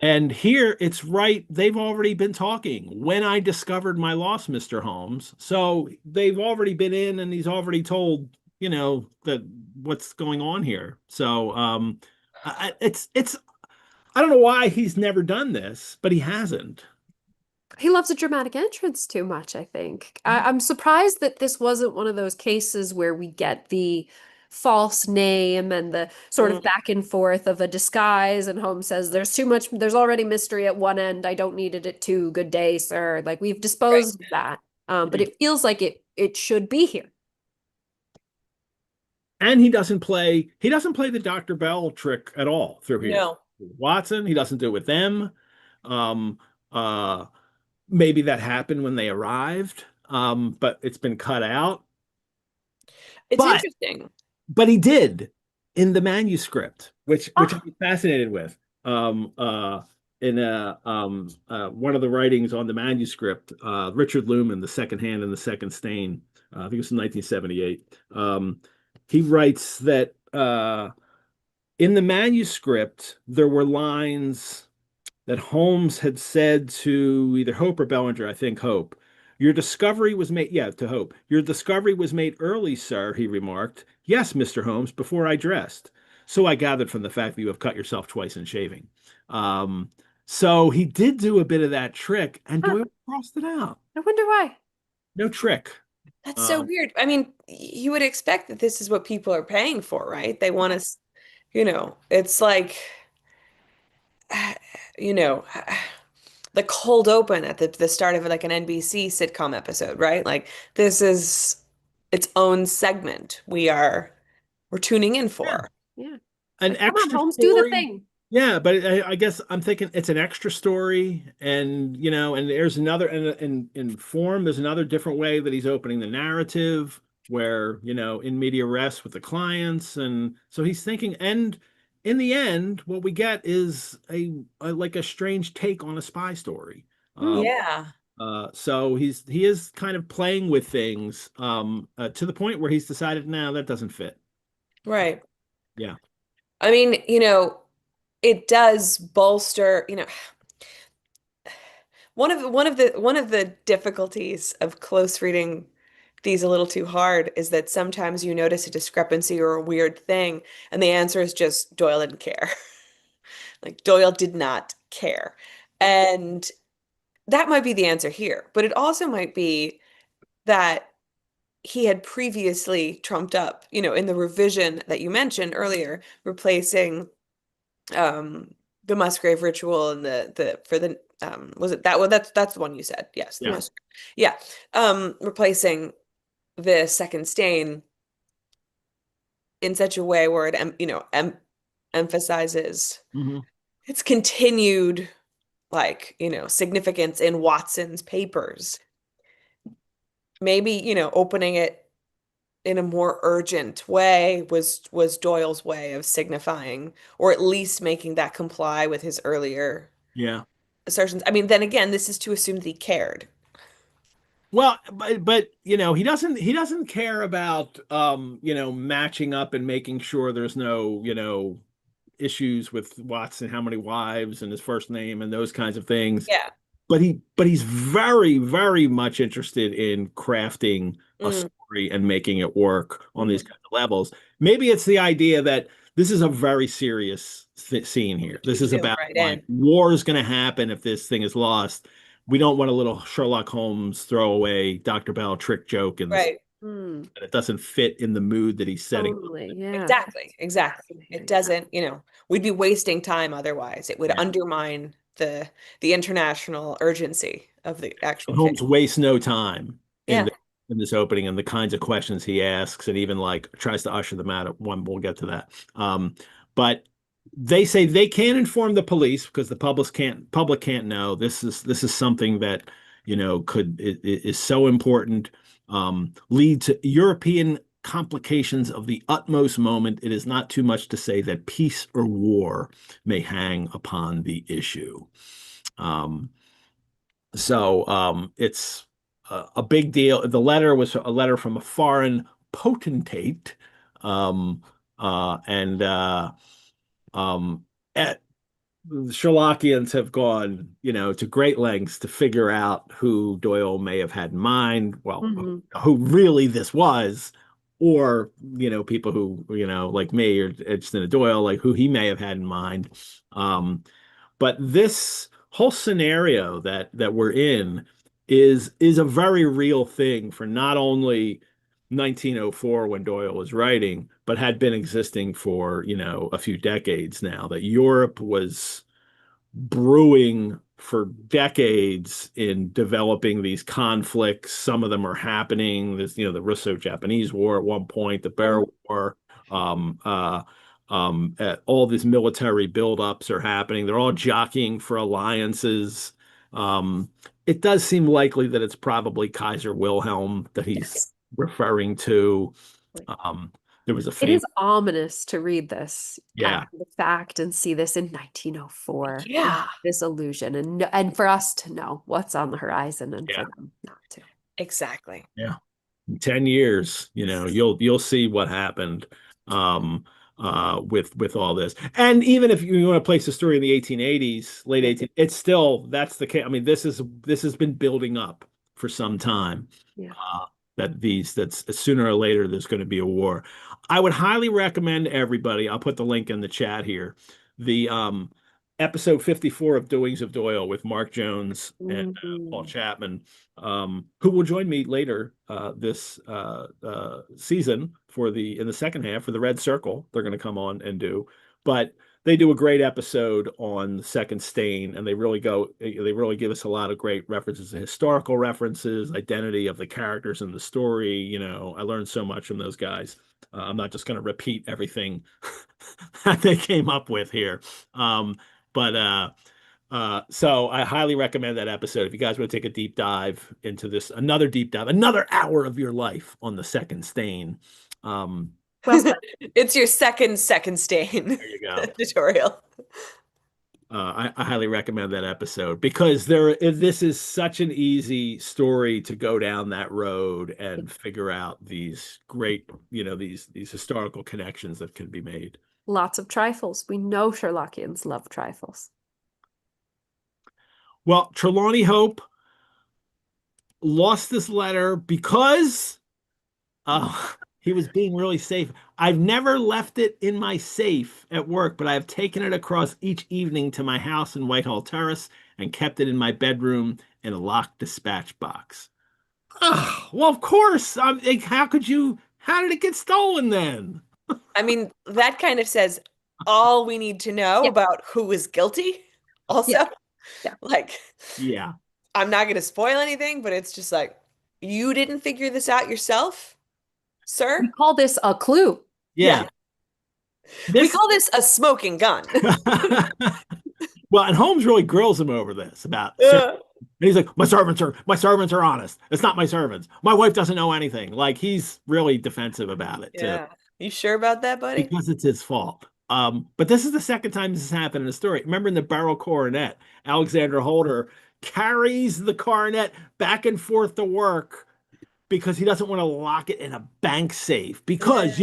And here it's right, they've already been talking. When I discovered my loss, Mr. Holmes. So they've already been in, and he's already told, that what's going on here. So it's I don't know why he's never done this, but he hasn't. He loves a dramatic entrance too much, I think. I'm surprised that this wasn't one of those cases where we get the false name and the sort of back and forth of a disguise, and Holmes says, there's already mystery at one end. I don't need it at two. Good day, sir. Like we've disposed of that. But it feels like it should be here. And he doesn't play the Dr. Bell trick at all through here. No. Watson, he doesn't do it with them. Um, uh, Maybe that happened when they arrived, but it's been cut out. It's interesting. But he did in the manuscript, which I'm fascinated with. In one of the writings on the manuscript, Richard Luman, The Second Hand and the Second Stain, I think it was in 1978. He writes that in the manuscript there were lines that Holmes had said to either Hope or Bellinger, I think Hope. Your discovery was made, yeah, to Hope. Your discovery was made early, sir, he remarked. Yes, Mr. Holmes, before I dressed. So I gathered from the fact that you have cut yourself twice in shaving. So he did do a bit of that trick, and Doyle crossed it out. I wonder why. No trick. That's so weird. I mean, you would expect that this is what people are paying for, right? They want us, it's like, the cold open at the start of like an NBC sitcom episode, right? Like this is its own segment. We're we're tuning in Yeah. for. Yeah. An Like, come on, extra Holmes, do the story. thing. Yeah, but I guess I'm thinking it's an extra story, and and there's another, in form, there's another different way that he's opening the narrative, where in media res with the clients, and so he's thinking, and in the end, what we get is a like a strange take on a spy story. Mm. Yeah. So he is kind of playing with things, to the point where he's decided, no, that doesn't fit. Right. Yeah, I mean, it does bolster, one of the difficulties of close reading these a little too hard is that sometimes you notice a discrepancy or a weird thing, and the answer is just Doyle didn't care. Like Doyle did not care. And that might be the answer here, but it also might be that he had previously trumped up, in the revision that you mentioned earlier, replacing um the Musgrave ritual and the for the was it that one? That's the one you said. Yes, the yeah. Musgrave. Yeah. Replacing the second stain in such a way where it emphasizes Hmm. its continued significance in Watson's papers. Maybe, opening it in a more urgent way was Doyle's way of signifying, or at least making that comply with his earlier Yeah. assertions. I mean, then again, this is to assume that he cared. Well, but he doesn't care about matching up and making sure there's no issues with Watson, how many wives and his first name and those kinds of things. Yeah. But he's very, very much interested in crafting a Mm. story and making it work on these Mhm. kinds of levels. Maybe it's the idea that this is a very serious scene here. This Keep is you about, right like, in. war is going to happen if this thing is lost. We don't want a little Sherlock Holmes throwaway Dr. Bell trick joke in this. Right. Mm. It doesn't fit in the mood that he's setting. Totally. Yeah. Exactly. Exactly. It Fascinating. doesn't, we'd be wasting time otherwise. It would Yeah. undermine the international urgency of the actual case. Holmes wastes no time in Yeah. the, in this opening, and the kinds of questions he asks, and even like tries to usher them out at one. We'll get to that. But they say they can't inform the police because the public can't know. This is something that could is so important. Lead to European complications of the utmost moment. It is not too much to say that peace or war may hang upon the issue. Um, so it's a big deal. The letter was a letter from a foreign potentate, um, and um, at, the Sherlockians have gone, to great lengths to figure out who Doyle may have had in mind. Well, Mhm. who really this was, or people who like me or interested in Doyle, like who he may have had in mind. But this whole scenario that we're in is a very real thing for not only 1904 when Doyle was writing, but had been existing for, a few decades now, that Europe was brewing for decades in developing these conflicts. Some of them are happening. There's, the Russo-Japanese War at one point, the Boer War, um, uh, all these military buildups are happening. They're all jockeying for alliances. Um, it does seem likely that it's probably Kaiser Wilhelm that he's Yes. referring to. Um, there was a It is famous, ominous to read this yeah, after the fact and see this in 1904. Yeah. This illusion, and for us to know what's on the horizon, and yeah, for them not to. Exactly. yeah. In 10 years, you'll see what happened, with all this. And even if you want to place the story in the 1880s, late Yeah. 18, it's still, that's the case. I mean, this has been building up for some time. Yeah. That's sooner or later there's going to be a war. I would highly recommend everybody. I'll put the link in the chat here. The episode 54 of Doings of Doyle with Mark Jones and Paul Mhm. Chapman, who will join me later this season in the second half for the Red Circle. They're going to come on and do, but they do a great episode on the second stain, and they really give us a lot of great references, historical references, identity of the characters in the story. I learned so much from those guys. I'm not just going to repeat everything that they came up with here. But so I highly recommend that episode if you guys want to take a deep dive into this, another deep dive, another hour of your life on the second stain. Well spent. It's your second stain There you go. tutorial. I highly recommend that episode because this is such an easy story to go down that road and figure out these great, these historical connections that can be made. Lots of trifles. We know Sherlockians love trifles. Well, Trelawney Hope lost this letter because he was being really safe. I've never left it in my safe at work, but I have taken it across each evening to my house in Whitehall Terrace and kept it in my bedroom in a locked dispatch box. Well, of course. How did it get stolen then? I mean, that kind of says all we need to know about who is guilty. Also, Yeah. like, Yeah. I'm not going to spoil anything, but it's just like, you didn't figure this out yourself, sir? We call this a clue. Yeah. We call this a smoking gun. Well, and Holmes really grills him over this about, and he's like, my servants are honest. It's not my servants. My wife doesn't know anything. Like he's really defensive about it too. Yeah. You sure about that, buddy? Because it's his fault. But this is the second time this has happened in the story. Remember in the barrel coronet, Alexander Holder carries the coronet back and forth to work because he doesn't want to lock it in a bank safe because,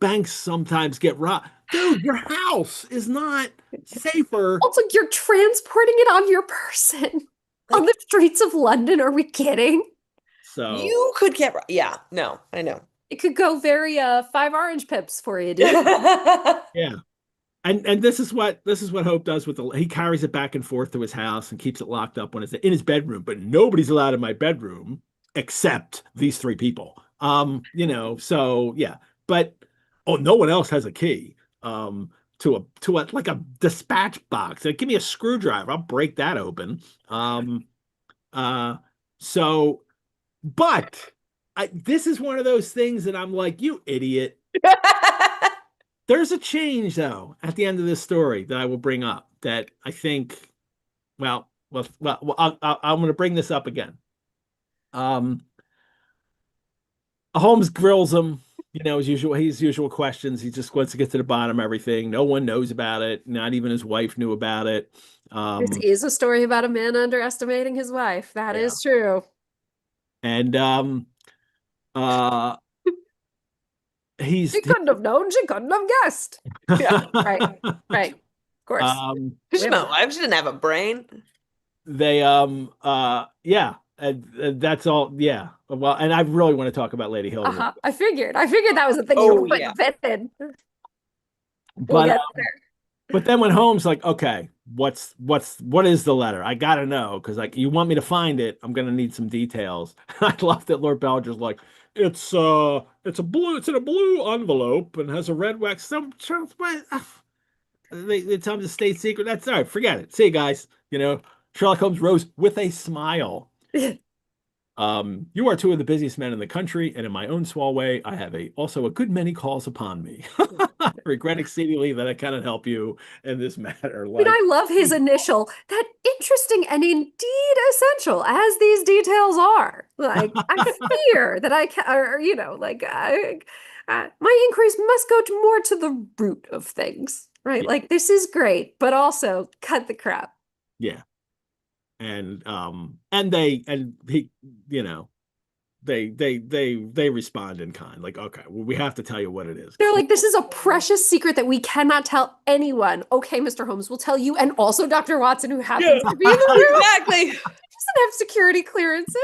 banks sometimes get robbed. Dude, your house is not safer. Also, you're transporting it on your person on the streets of London. Are we kidding? So you could get, yeah, no, I know. It could go very 5 orange pips for you, dude. Yeah. And this is what Hope does with he carries it back and forth to his house and keeps it locked up when it's in his bedroom, but nobody's allowed in my bedroom except these 3 people. So yeah. But no one else has a key to a like a dispatch box. Like, give me a screwdriver, I'll break that open. But this is one of those things that I'm like, you idiot. There's a change, though, at the end of this story that I will bring up that I think, I'm going to bring this up again. Holmes grills him, his usual questions. He just wants to get to the bottom of everything. No one knows about it. Not even his wife knew about it. This is a story about a man underestimating his wife. That is true. And she couldn't have known. She couldn't have guessed. Yeah, right. Of course. She's my wife. She didn't have a brain. They and that's all. Yeah. Well, and I really want to talk about Lady Hill. I figured that was the thing you were putting But then when Holmes like, okay, what is the letter? I gotta know because like you want me to find it. I'm gonna need some details. I love that Lord Belger's like, it's in a blue envelope and has a red wax. They tell him the state secret. That's all right. Forget it. See you guys. Sherlock Holmes rose with a smile. You are 2 of the busiest men in the country, and in my own small way, I have also a good many calls upon me. I regret exceedingly that I cannot help you in this matter. Like, I love his initial, that interesting and indeed essential as these details are. Like, I fear that I can, my inquiries must go more to the root of things, right? Yeah. Like, this is great, but also cut the crap. Yeah. And they respond in kind, like, okay, well, we have to tell you what it is. They're like, this is a precious secret that we cannot tell anyone. Okay, Mr. Holmes, we'll tell you, and also Dr. Watson, who happens to be in the room. Exactly. Doesn't have security clearances.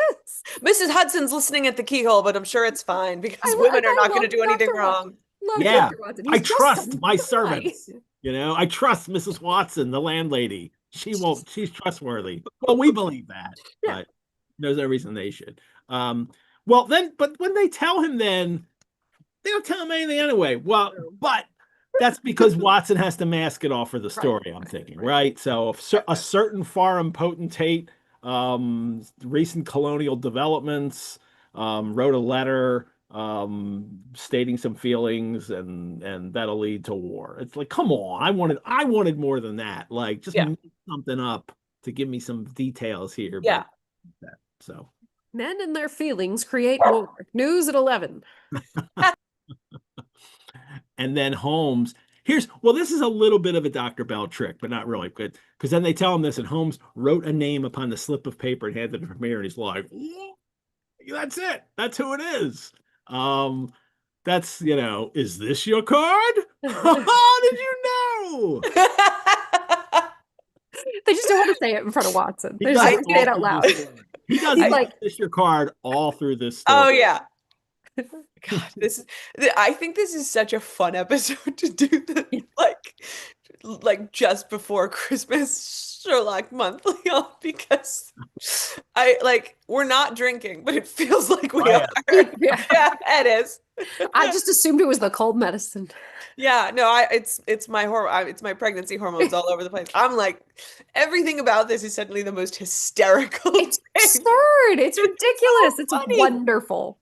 Mrs. Hudson's listening at the keyhole, but I'm sure it's fine because women are not going to do anything wrong. Yeah, I trust my servants. I trust Mrs. Watson, the landlady. She's trustworthy. Well, we believe that, but there's no reason they should. But when they tell him, then they don't tell him anything anyway. Well, but that's because Watson has to mask it all for the story, I'm thinking, right? So a certain foreign potentate, recent colonial developments, wrote a letter stating some feelings, and that'll lead to war. It's like, come on, I wanted more than that. Like, just Yeah. make something up to give me some details here. Yeah. But so Men and their feelings create war. News at 11. and then Holmes. This is a little bit of a Dr. Bell trick, but not really good. Because then they tell him this, and Holmes wrote a name upon the slip of paper and handed it to the premier, and he's like, that's it. That's who it is. That's, is this your card? How did you know? They just don't want to say it in front of Watson. He They just does want to say it out loud. He does He's is like, this your card all through this story. Oh yeah. God, I think this is such a fun episode to do the, like just before Christmas Sherlock Monthly on, because we're not drinking, but it feels like we are. Yeah. Yeah, it is. I just assumed it was the cold medicine. Yeah, no, it's my it's my pregnancy hormones all over the place. I'm like, everything about this is suddenly the most hysterical It's thing. absurd. It's ridiculous. so It's funny. wonderful.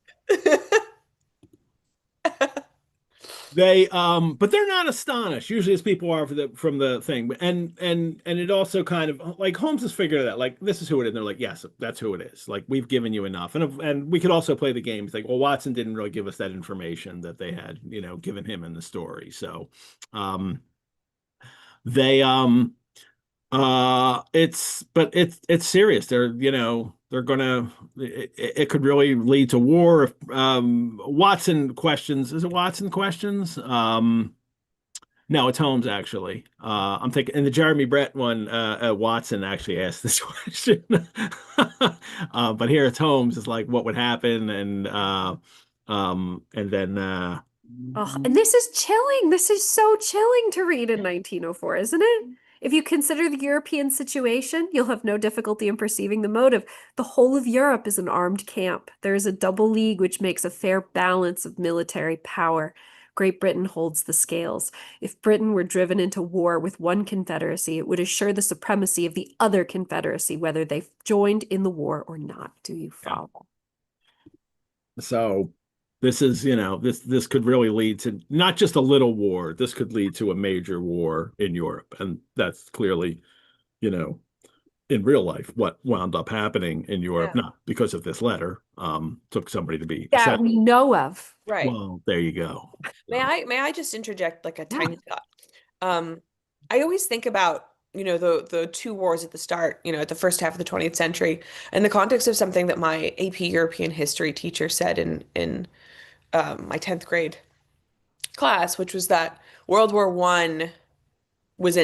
But they're not astonished. Usually, as people are from the thing, and it also kind of like Holmes has figured it out. Like, this is who it is. And they're like, yes, that's who it is. Like, we've given you enough, and we could also play the game. It's like, well, Watson didn't really give us that information that they had, given him in the story. So, they it's serious. They're gonna it could really lead to war if Watson questions. Is it Watson questions? No, it's Holmes actually. I'm thinking in the Jeremy Brett one, Watson actually asked this question. But here it's Holmes. It's like, what would happen, and then Oh, and this is chilling. This is so chilling to read in 1904, isn't it? If you consider the European situation, you'll have no difficulty in perceiving the motive. The whole of Europe is an armed camp. There is a double league which makes a fair balance of military power. Great Britain holds the scales. If Britain were driven into war with one confederacy, it would assure the supremacy of the other confederacy, whether they joined in the war or not. Do you follow? So this is, this could really lead to not just a little war. This could lead to a major war in Europe. And that's clearly, in real life, what wound up happening in Europe, not because of this letter, took somebody to be that we know of. Right. Well, there you go. May I just interject like a tiny thought? I always think about, the two wars at the start, at the first half of the 20th century, in the context of something that my AP European history teacher said in my 10th grade class, which was that World War I was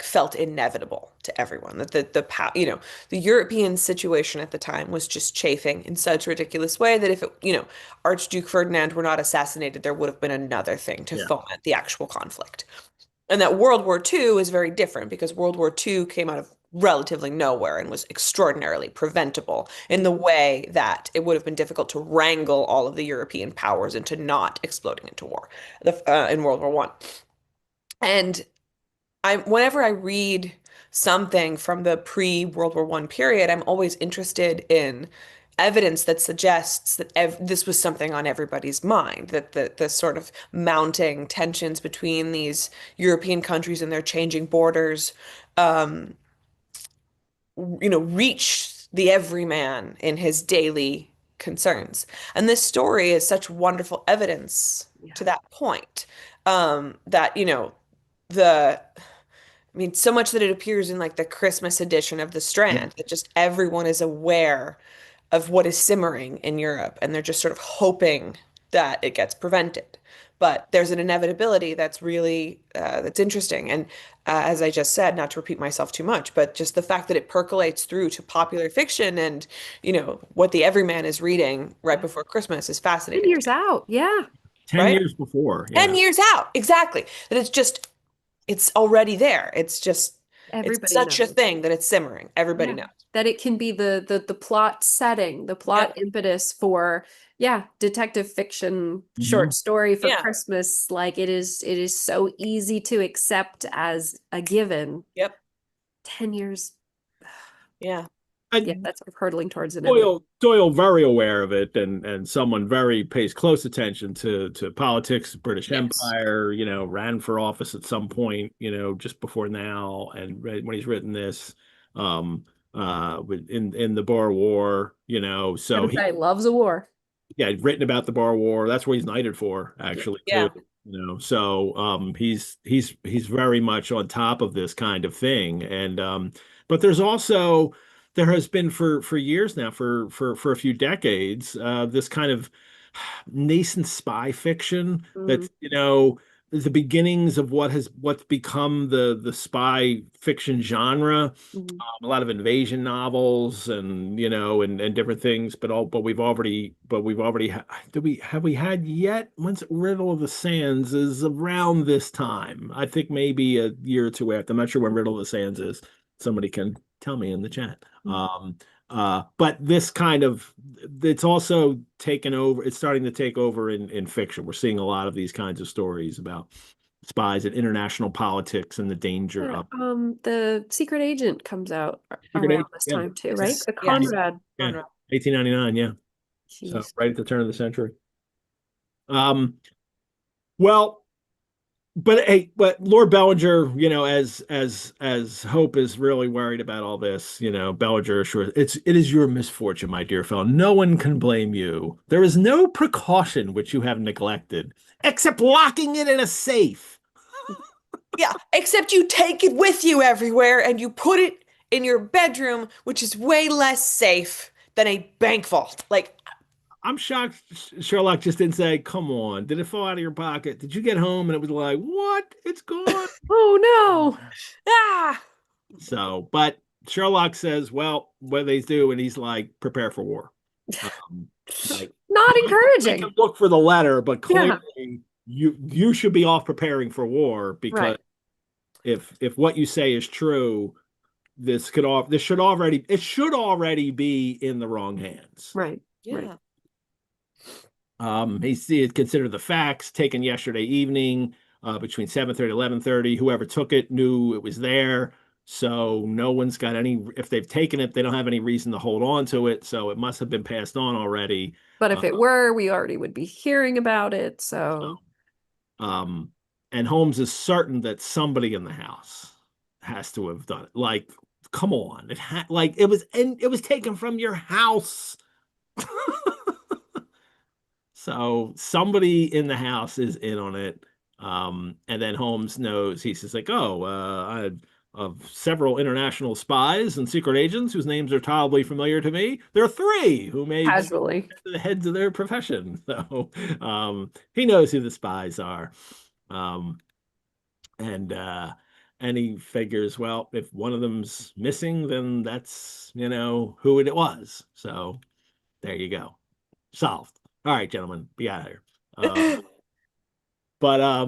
felt inevitable to everyone, that the European situation at the time was just chafing in such a ridiculous way that if Archduke Ferdinand were not assassinated, there would have been another thing to foment the actual conflict. And that World War II is very different because World War II came out of relatively nowhere and was extraordinarily preventable in the way that it would have been difficult to wrangle all of the European powers into not exploding into war in World War I. And whenever I read something from the pre-World War I period, I'm always interested in evidence that suggests that this was something on everybody's mind, that the sort of mounting tensions between these European countries and their changing borders, reach the everyman in his daily concerns. And this story is such wonderful evidence to that point, that, so much that it appears in like the Christmas edition of the Strand, that just everyone is aware of what is simmering in Europe, and they're just sort of hoping that it gets prevented. But there's an inevitability that's really that's interesting. And as I just said, not to repeat myself too much, but just the fact that it percolates through to popular fiction and, what the everyman is reading right before Christmas is fascinating. 10 years out, yeah. 10 years before. 10 years out, exactly. That it's already there. It's just Everybody it's such knows. a thing that it's simmering. Everybody knows. That it can be the plot setting, the plot impetus for detective fiction, short story for Christmas. Like it is so easy to accept as a given. Yep. 10 years. Yeah. yeah, that's sort of hurtling towards an end. Doyle very aware of it, and someone very pays close attention to politics, British Yes. Empire, ran for office at some point, just before now, and when he's written this, in the Boer War, so Gonna say loves a war. yeah, he'd written about the Boer War. That's what he's knighted for, actually, too. Yeah. So he's very much on top of this kind of thing. And but there has been for years now, for a few decades, this kind of nascent spy fiction Mm, that's, the beginnings of what's become the spy fiction genre. mm. A lot of invasion novels and and different things, but we've already have we had yet? When's Riddle of the Sands is around this time. I think maybe a year or two after. I'm not sure when Riddle of the Sands is. Somebody can tell me in the chat. But this kind of it's also taken over. It's starting to take over in fiction. We're seeing a lot of these kinds of stories about spies and international politics and the danger Yeah, of the Secret Agent comes out secret around agent. this Yeah. time too, right? Yes. The Yes. Conrad. Yeah, Conrad. 1899, yeah. So Jeez. right at the turn of the century. Well, but Lord Bellinger, as Hope is really worried about all this, Bellinger assures it is your misfortune, my dear fellow. No one can blame you. There is no precaution which you have neglected, except locking it in a safe. Yeah, except you take it with you everywhere and you put it in your bedroom, which is way less safe than a bank vault. Like, I'm shocked Sherlock just didn't say, "Come on, did it fall out of your pocket? Did you get home and it was like, what? It's gone." Oh no. ah, So, but Sherlock says, well, what they do, and he's like, prepare for war. Um, like, Not we can encouraging. look for the letter, but Yeah. clearly you should be off preparing for war because Right. if what you say is true, this should already be in the wrong hands. Right. Right. yeah. He considered the facts taken yesterday evening, between 7:30 11:30. Whoever took it knew it was there. So no one's got any, if they've taken it, they don't have any reason to hold on to it. So it must have been passed on already. But Uh, if it were, we already would be hearing about it. So um, and Holmes is certain that somebody in the house has to have done it. Like, come on. Like it was taken from your house. So somebody in the house is in on it. And then Holmes knows, he's just like, oh, I of several international spies and secret agents whose names are tolerably familiar to me. There are three who may be casually. the heads of their profession. So he knows who the spies are. Um, and he figures, well, if one of them's missing, then that's, who it was. So there you go. Solved. All right, gentlemen, be out of here. But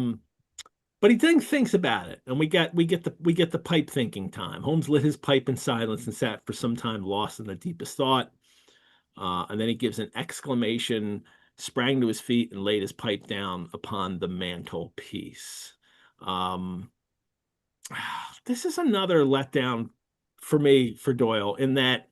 but he then thinks about it, and we get the pipe thinking time. Holmes lit his pipe in silence and sat for some time lost in the deepest thought. And then he gives an exclamation, sprang to his feet, and laid his pipe down upon the mantelpiece. Um, this is another letdown for me for Doyle in that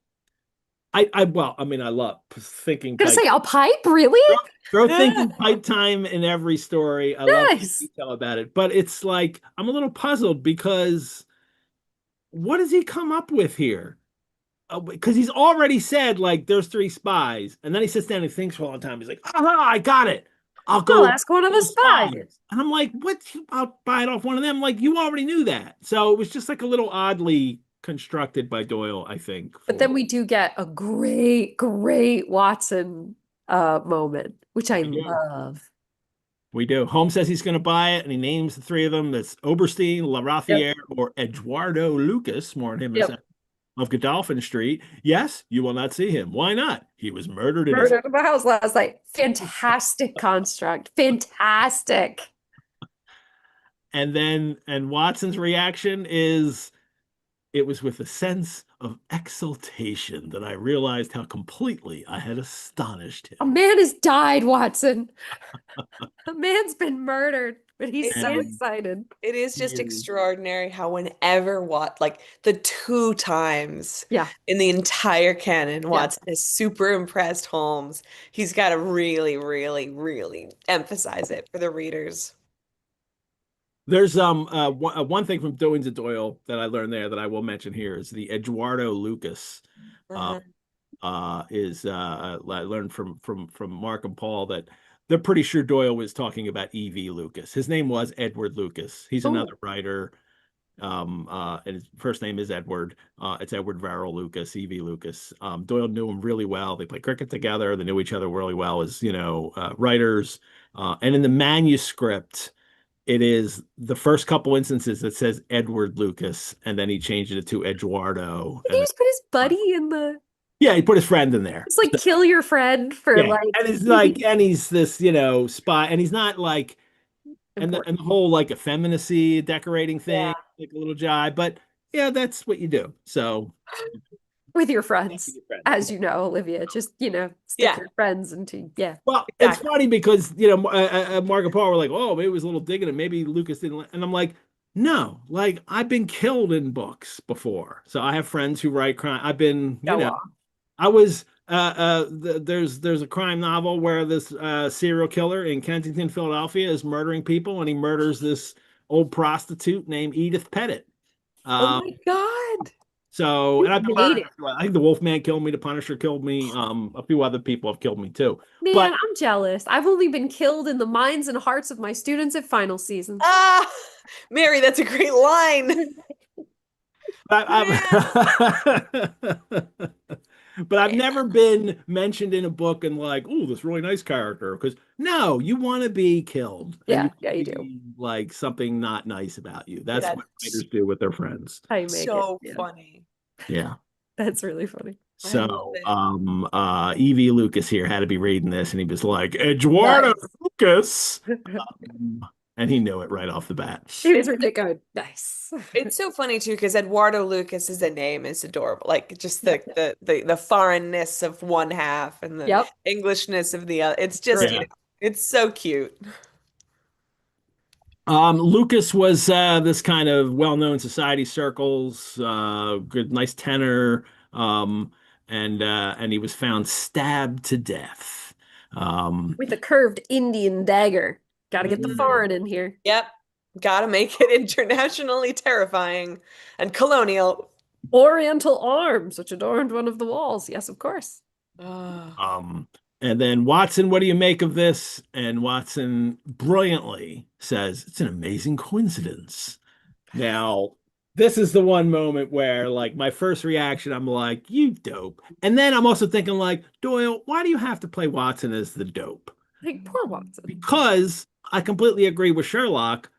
I love thinking Gonna pipe. say a pipe, really? Throw thinking pipe time in every story. I love the Nice. detail about it, but it's like I'm a little puzzled because what does he come up with here? Because he's already said like there's three spies, and then he sits down and thinks for a long time. He's like, "Aha, I got it. I'll I'll go ask one of the those spies." spies. And I'm like, "What? I'll buy it off one of them." Like you already knew that, so it was just like a little oddly constructed by Doyle, I think. But then we do get a great, great Watson moment, which I We do. love. We do. Holmes says he's going to buy it, and he names the three of them. That's Oberstein, Yep. Larathiere, or Eduardo Lucas, more on him in a Yep. second, of Godolphin Street. Yes, you will not see him. Why not? He was murdered in his... Murdered in my house last night. Fantastic construct. Fantastic. And Watson's reaction is it was with a sense of exultation that I realized how completely I had astonished A him. man has died, Watson. A man's been murdered, but he's It so is. And excited. It is he just is- extraordinary how whenever like the two times Yeah. in the entire canon, Yeah. Watson is super impressed Holmes. He's got to really, really, really emphasize it for the readers. There's one thing from Doings of Doyle that I learned there that I will mention here is the Eduardo Lucas uh, Uh-huh. is I learned from Mark and Paul that they're pretty sure Doyle was talking about E.V. Lucas. His name was Edward Lucas. He's Oh, another writer. And his first name is Edward. It's Edward Verrill Lucas, E.V. Lucas. Doyle knew him really well. They played cricket together. They knew each other really well as writers. And in the manuscript, it is the first couple instances that says Edward Lucas, and then he changed it to Eduardo, did he and then just put his buddy in the yeah, he put his friend in there. it's like kill your friend for Yeah, like and it's like, and he's this, spy, and he's not like, and important. the whole like effeminacy decorating thing, Yeah. like a little jive, but yeah, that's what you do. So With your that's friends, your friend. as you know, Olivia, just stick Yeah. your friends into Well, it's Exactly. funny because Mark and Paul were like, "Oh, maybe it was a little digging, and maybe Lucas didn't," and I'm like, "No, like I've been killed in books before, so I have friends who write crime. I've been, go on. I was there's a crime novel where this serial killer in Kensington, Philadelphia is murdering people, and he murders this old prostitute named Edith Pettit. Oh Um, my God. so, You and I've been made murdered. it. I think the Wolfman killed me, the Punisher killed me, a few other people have killed me too. Man, But I'm jealous. I've only been killed in the minds and hearts of my students at final season. Ah, Mary, that's a great line. Yeah. But I've never been mentioned in a book and like, oh, this really nice character. Because no, you want to be killed and you Yeah, want yeah, to you do. be like something not nice about you. That's Yeah, what That's writers do with their friends. how you make it. so Yeah, funny. Yeah. that's really funny. I love So, it. E.V. Lucas here had to be reading this, and he was like, Eduardo Nice. Lucas. And he knew it right off the bat. He was ridiculous. Nice. It's so funny too because Eduardo Lucas is a name is adorable. Like just Yeah. the foreignness of one half and the Yep. Englishness of the other. It's just, Great. it's so cute. Lucas was this kind of well-known society circles, good, nice tenor, and he was found stabbed to death. Um, With a curved Indian dagger. Got to get the Mhm. foreign in here. Yep. Gotta make it internationally terrifying and colonial. Oriental arms, which adorned one of the walls. Yes, of course. Oh. um, and then Watson, what do you make of this? And Watson brilliantly says, "It's an amazing coincidence." Now, this is the one moment where, like, my first reaction, I'm like, "You dope," and then I'm also thinking, like, Doyle, why do you have to play Watson as the dope? Like, poor Watson. Because I completely agree with Sherlock.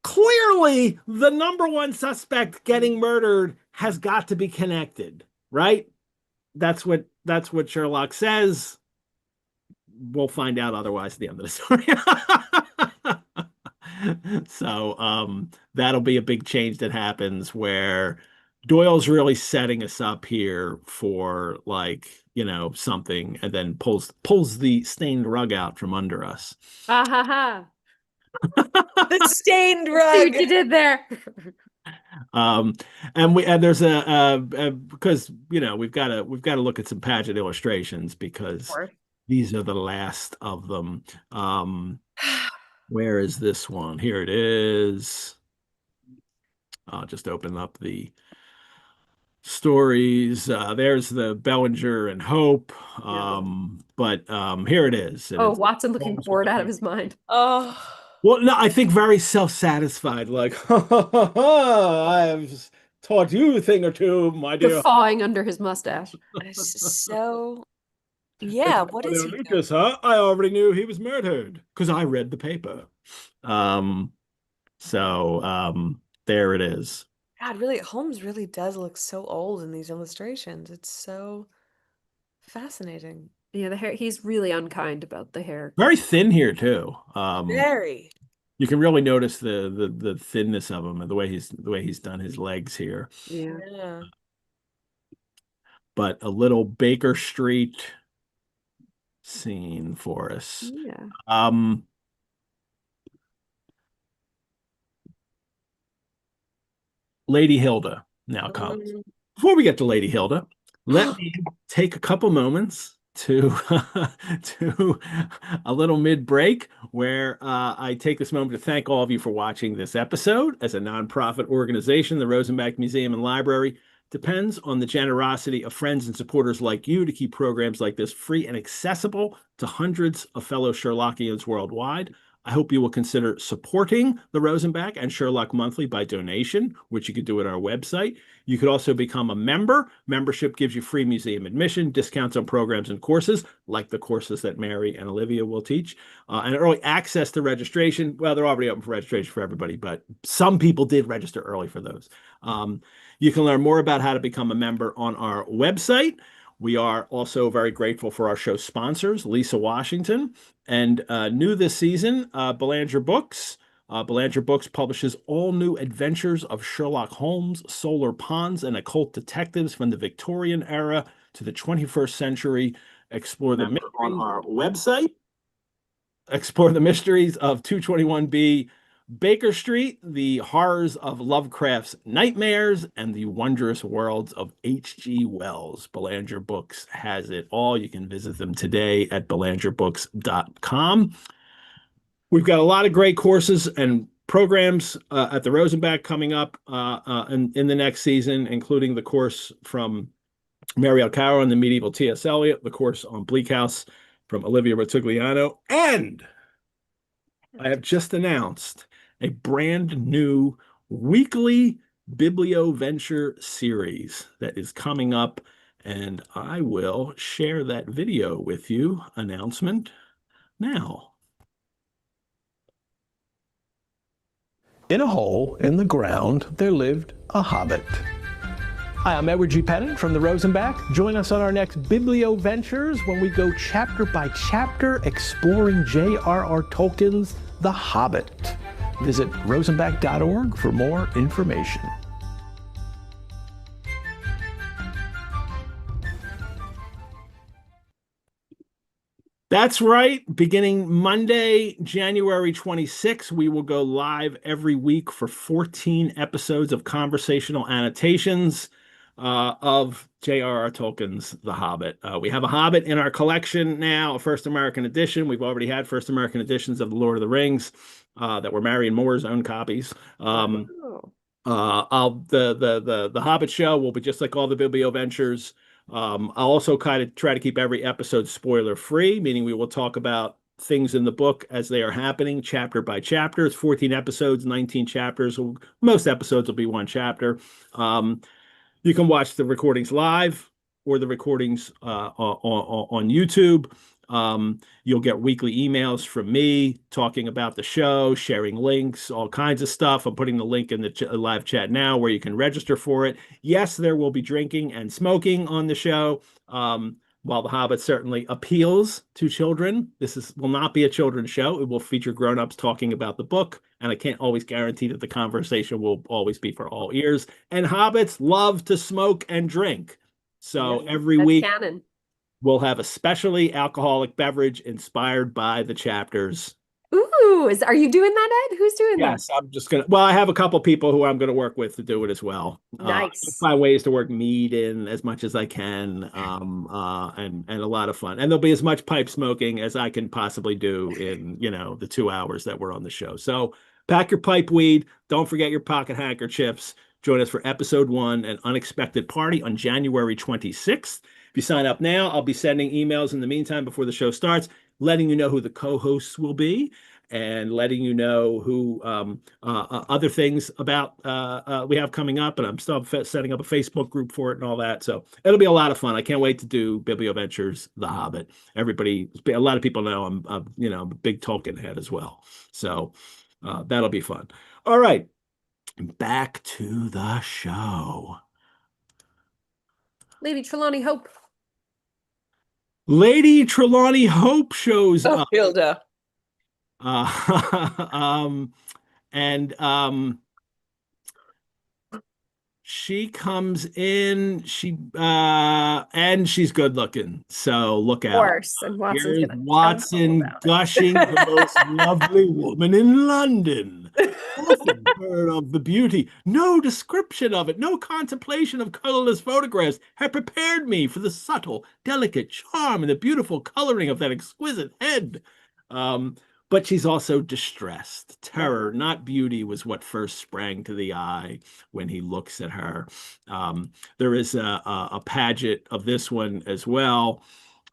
Clearly, the number one suspect getting murdered has got to be connected, right? That's what Sherlock says. We'll find out otherwise at the end of the story. So that'll be a big change that happens where Doyle's really setting us up here for like, something and then pulls the stained rug out from under us. Ah ha ha. The stained See rug. what you did there. Um, and there's because we've got to look at some pageant illustrations because Poor. these are the last of them. Where is this one? Here it is. I'll just open up the stories. There's the Bellinger and Hope. But here it is. And Oh, it's Watson looking Holmes with bored the out of paper. his mind. Oh, Well, no, I think very self-satisfied, like, I have taught you a thing or two, my dear. Guffawing under his mustache. it's just so, yeah, what is Eduardo he doing? Lucas, huh? I already knew he was murdered because I read the paper. Um, so there it is. God, really, Holmes really does look so old in these illustrations. It's so fascinating. Yeah, the hair. He's really unkind about the hair. Very thin here too. Very. You can really notice the thinness of him and the way he's done his legs here. Yeah. Yeah. But a little Baker Street scene for us. Yeah. Lady Hilda now comes. Before we get to Lady Hilda, let me take a couple moments to to a little mid-break where I take this moment to thank all of you for watching this episode. As a nonprofit organization, the Rosenbach Museum and Library depends on the generosity of friends and supporters like you to keep programs like this free and accessible to hundreds of fellow Sherlockians worldwide. I hope you will consider supporting the Rosenbach and Sherlock Monthly by donation, which you could do at our website. You could also become a member. Membership gives you free museum admission, discounts on programs and courses, like the courses that Mary and Olivia will teach, and early access to registration. Well, they're already open for registration for everybody, but some people did register early for those. You can learn more about how to become a member on our website. We are also very grateful for our show sponsors, Lisa Washington, and new this season, Belanger Books. Belanger Books publishes all new adventures of Sherlock Holmes, Solar Ponds, and occult detectives from the Victorian era to the 21st century. Explore the mysteries on our website. Explore the mysteries of 221B Baker Street, the horrors of Lovecraft's nightmares, and the wondrous worlds of H.G. Wells. Belanger Books has it all. You can visit them today at belangerbooks.com. We've got a lot of great courses and programs at the Rosenbach coming up in the next season, including the course from Mary Alcaro on the medieval T.S. Eliot, the course on Bleak House from Olivia Rutigliano, and I have just announced a brand new weekly Biblioventure series that is coming up, and I will share that video with you announcement now. In a hole in the ground, there lived a hobbit. Hi, I'm Edward G. Pettit from the Rosenbach. Join us on our next Biblioventures when we go chapter by chapter exploring J.R.R. Tolkien's The Hobbit. Visit rosenbach.org for more information. That's right. Beginning Monday, January 26th, we will go live every week for 14 episodes of conversational annotations of J.R.R. Tolkien's The Hobbit. We have a Hobbit in our collection now, a First American edition. We've already had First American editions of The Lord of the Rings that were Marion Moore's own copies. The Hobbit show will be just like all the Biblioventures. I'll also kind of try to keep every episode spoiler free, meaning we will talk about things in the book as they are happening, chapter by chapter. It's 14 episodes, 19 chapters. So most episodes will be one chapter. You can watch the recordings live or the recordings on YouTube. You'll get weekly emails from me talking about the show, sharing links, all kinds of stuff. I'm putting the link in the live chat now where you can register for it. Yes, there will be drinking and smoking on the show. While The Hobbit certainly appeals to children, will not be a children's show. It will feature grown-ups talking about the book, and I can't always guarantee that the conversation will always be for all ears. And hobbits love to smoke and drink. So every That's week canon. we'll have a specially alcoholic beverage inspired by the chapters. Ooh, are you doing that, Ed? Who's doing that? Yes, I'm just well, I have a couple people who I'm gonna work with to do it as well. Nice. Find ways to work mead in as much as I can, and a lot of fun. And there'll be as much pipe smoking as I can possibly do in, the 2 hours that we're on the show. So pack your pipe weed. Don't forget your pocket handkerchiefs. Join us for episode 1, An Unexpected Party, on January 26th. If you sign up now, I'll be sending emails in the meantime before the show starts, letting you know who the co-hosts will be and letting you know who other things about we have coming up. And I'm still setting up a Facebook group for it and all that. So it'll be a lot of fun. I can't wait to do Biblioventures, The Hobbit. A lot of people know I'm a big Tolkien head as well. So that'll be fun. All right, back to the show. Lady Trelawney Hope. Lady Trelawney Hope shows up. Hilda. And she comes in, and she's good looking. So look Of out. course. And Watson's Here's gonna tell him all Watson about it. gushing, the most lovely woman in London. Often heard of the beauty. No description of it, no contemplation of colorless photographs had prepared me for the subtle, delicate charm and the beautiful coloring of that exquisite head. Um, but she's also distressed. Terror, not beauty, was what first sprang to the eye when he looks at her. There is a pageant of this one as well.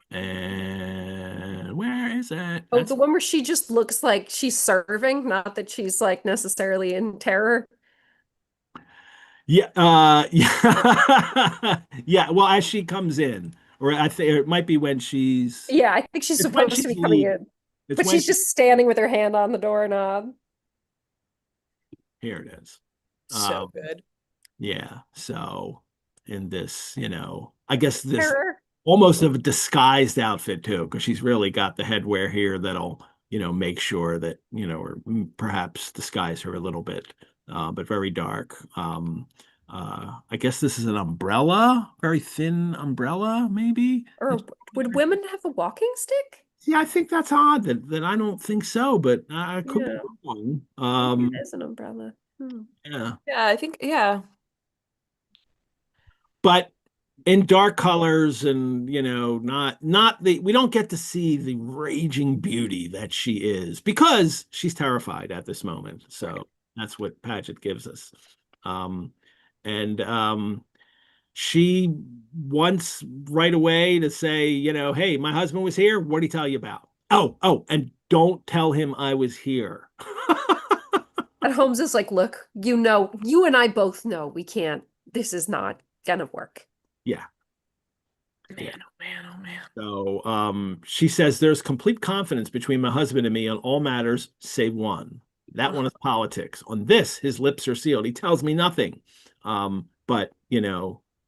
And where is that? Oh, the one where she just looks like she's serving, not that she's like necessarily in terror. Yeah, yeah, yeah. Well, as she comes in, or I think it might be when she's. Yeah, I think she's It's when supposed to she's be coming leaving. in, It's but when she's just standing with her hand on the doorknob. here it is. So good. Yeah. So in this, I guess this Terror. almost of a disguised outfit too, because she's really got the headwear here that'll, make sure that, or perhaps disguise her a little bit, but very dark. I guess this is an umbrella, very thin umbrella, maybe. Or would women have a walking stick? Yeah, I think that's odd that I don't think so, but I could be Yeah. wrong. Maybe it is an umbrella. Yeah. Yeah, I think, yeah. But in dark colors and not we don't get to see the raging beauty that she is because she's terrified at this moment. So that's what Paget gives us. And she wants right away to say, hey, my husband was here. What did he tell you about? Oh, and don't tell him I was here. And Holmes is like, look, you and I both know we can't, this is not gonna work. Yeah. Man, oh man, oh man. So she says there's complete confidence between my husband and me on all matters save one. That one is politics. On this, his lips are sealed. He tells me nothing. But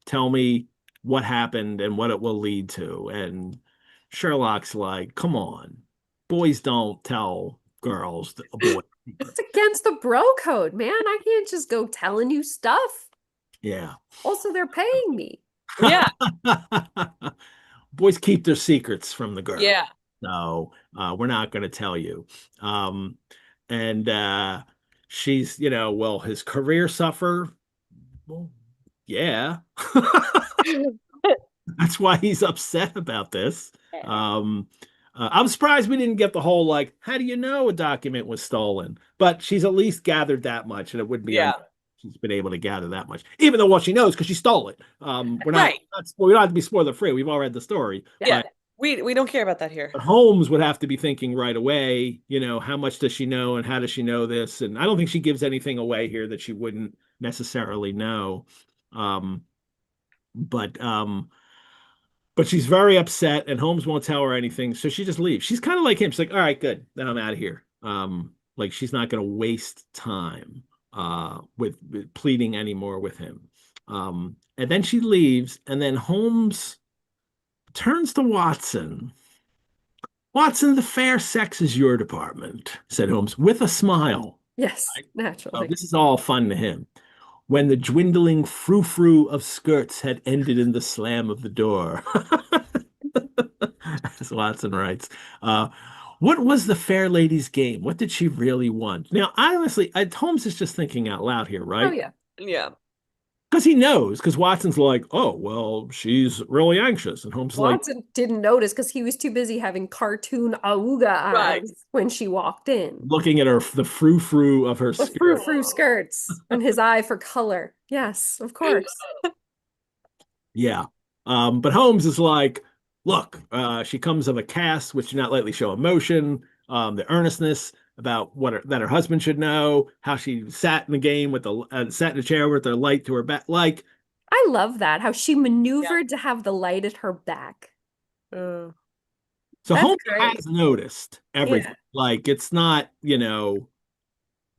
tell me what happened and what it will lead to. And Sherlock's like, come on, boys don't tell girls a boy. It's against the bro code, man. I can't just go telling you stuff. Yeah. Also, they're paying me. Yeah. Boys keep their secrets from the girl. Yeah. So we're not going to tell you. And she's, will his career suffer? Well, yeah. That's why he's upset about this. I'm surprised we didn't get the whole, like, how do you know a document was stolen? But she's at least gathered that much, and it wouldn't be she's been able to gather that much, even though what she knows because she stole it. We're not, we don't have to be spoiler free. We've all read the story. Yeah. We don't care about that here. But Holmes would have to be thinking right away, how much does she know and how does she know this? And I don't think she gives anything away here that she wouldn't necessarily know. But she's very upset and Holmes won't tell her anything. So she just leaves. She's kind of like him. She's like, all right, good. Then I'm out of here. Like she's not going to waste time with pleading anymore with him. And then she leaves and then Holmes turns to Watson. Watson, the fair sex is your department, said Holmes with a smile. Yes, naturally. So this is all fun to him. When the dwindling frou-frou of skirts had ended in the slam of the door. As Watson writes. What was the fair lady's game? What did she really want? Now, honestly, Holmes is just thinking out loud here, right? Oh, yeah. Yeah. Because he knows, because Watson's like, oh, well, she's really anxious. And Holmes is like, Watson didn't notice because he was too busy having cartoon auga eyes when she walked in. looking at the frou-frou of her The skirt. frou-frou skirts and his eye for color. Yes, of course. Yeah. But Holmes is like, look, she comes of a cast which do not lightly show emotion, the earnestness about that her husband should know, how she sat in the game with sat in a chair with her light to her back. Like, I love that, how she maneuvered to have the light at her back. so That's Holmes great. has noticed everything. Yeah. Like, it's not,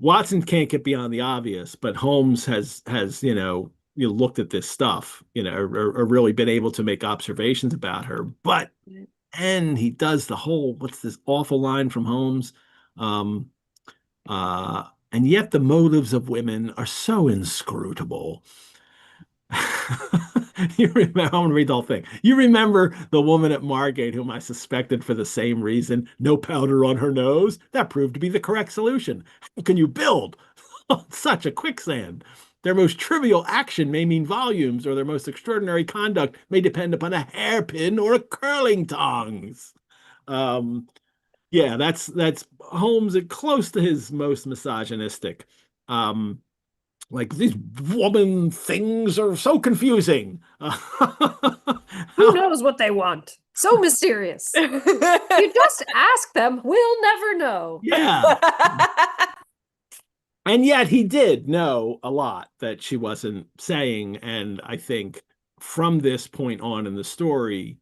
Watson can't get beyond the obvious, but Holmes has looked at this stuff, or really been able to make observations about her. But and he does the whole, what's this awful line from Holmes? Um, and yet the motives of women are so inscrutable. You remember, I'm gonna read the whole thing. You remember the woman at Margate whom I suspected for the same reason, no powder on her nose? That proved to be the correct solution. How can you build on such a quicksand? Their most trivial action may mean volumes, or their most extraordinary conduct may depend upon a hairpin or a curling tongs. Um, yeah, that's Holmes at close to his most misogynistic. Like these woman things are so confusing. Who knows what they want? So mysterious. You just ask them, we'll never know. Yeah. And yet he did know a lot that she wasn't saying. And I think from this point on in the story,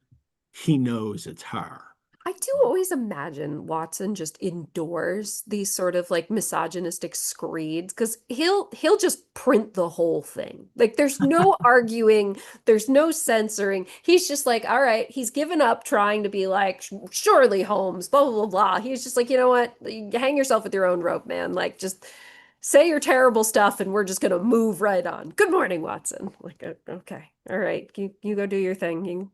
he knows it's her. I do always imagine Watson just endures these sort of like misogynistic screeds because he'll just print the whole thing. Like there's no arguing, there's no censoring. He's just like, all right, he's given up trying to be like, surely Holmes, blah, blah, blah, blah. He's just like, you know what? You hang yourself with your own rope, man. Like just say your terrible stuff and we're just gonna move right on. Good morning, Watson. Like, okay, all right, you go do your thing. You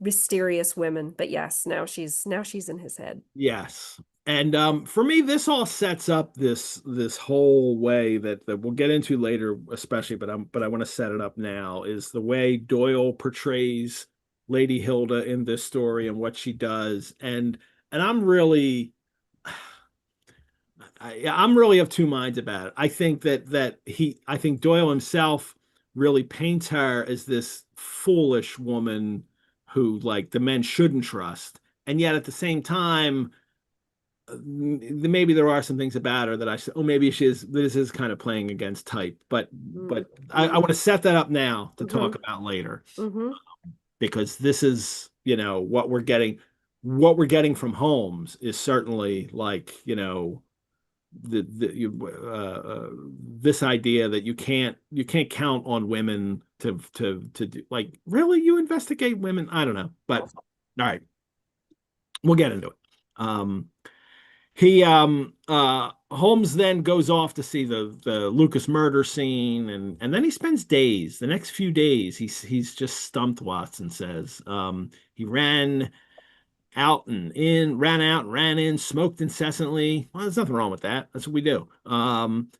mysterious women, but yes, now she's in his head. Yes. And for me, this all sets up this whole way that we'll get into later, especially, but I want to set it up now, is the way Doyle portrays Lady Hilda in this story and what she does. And I'm really I'm really of two minds about it. I think I think Doyle himself really paints her as this foolish woman who like the men shouldn't trust. And yet at the same time, maybe there are some things about her that I said, oh, maybe this is kind of playing against type. But I want to set that up now to talk about later. Because this is, what we're getting from Holmes is certainly like, this idea that you can't count on women to do, like, really, you investigate women? I don't know, but all right, we'll get into it. Holmes then goes off to see the Lucas murder scene, and then he spends days, the next few days, he's just stumped, Watson says. He ran out and ran in, smoked incessantly. Well, there's nothing wrong with that. That's what we do.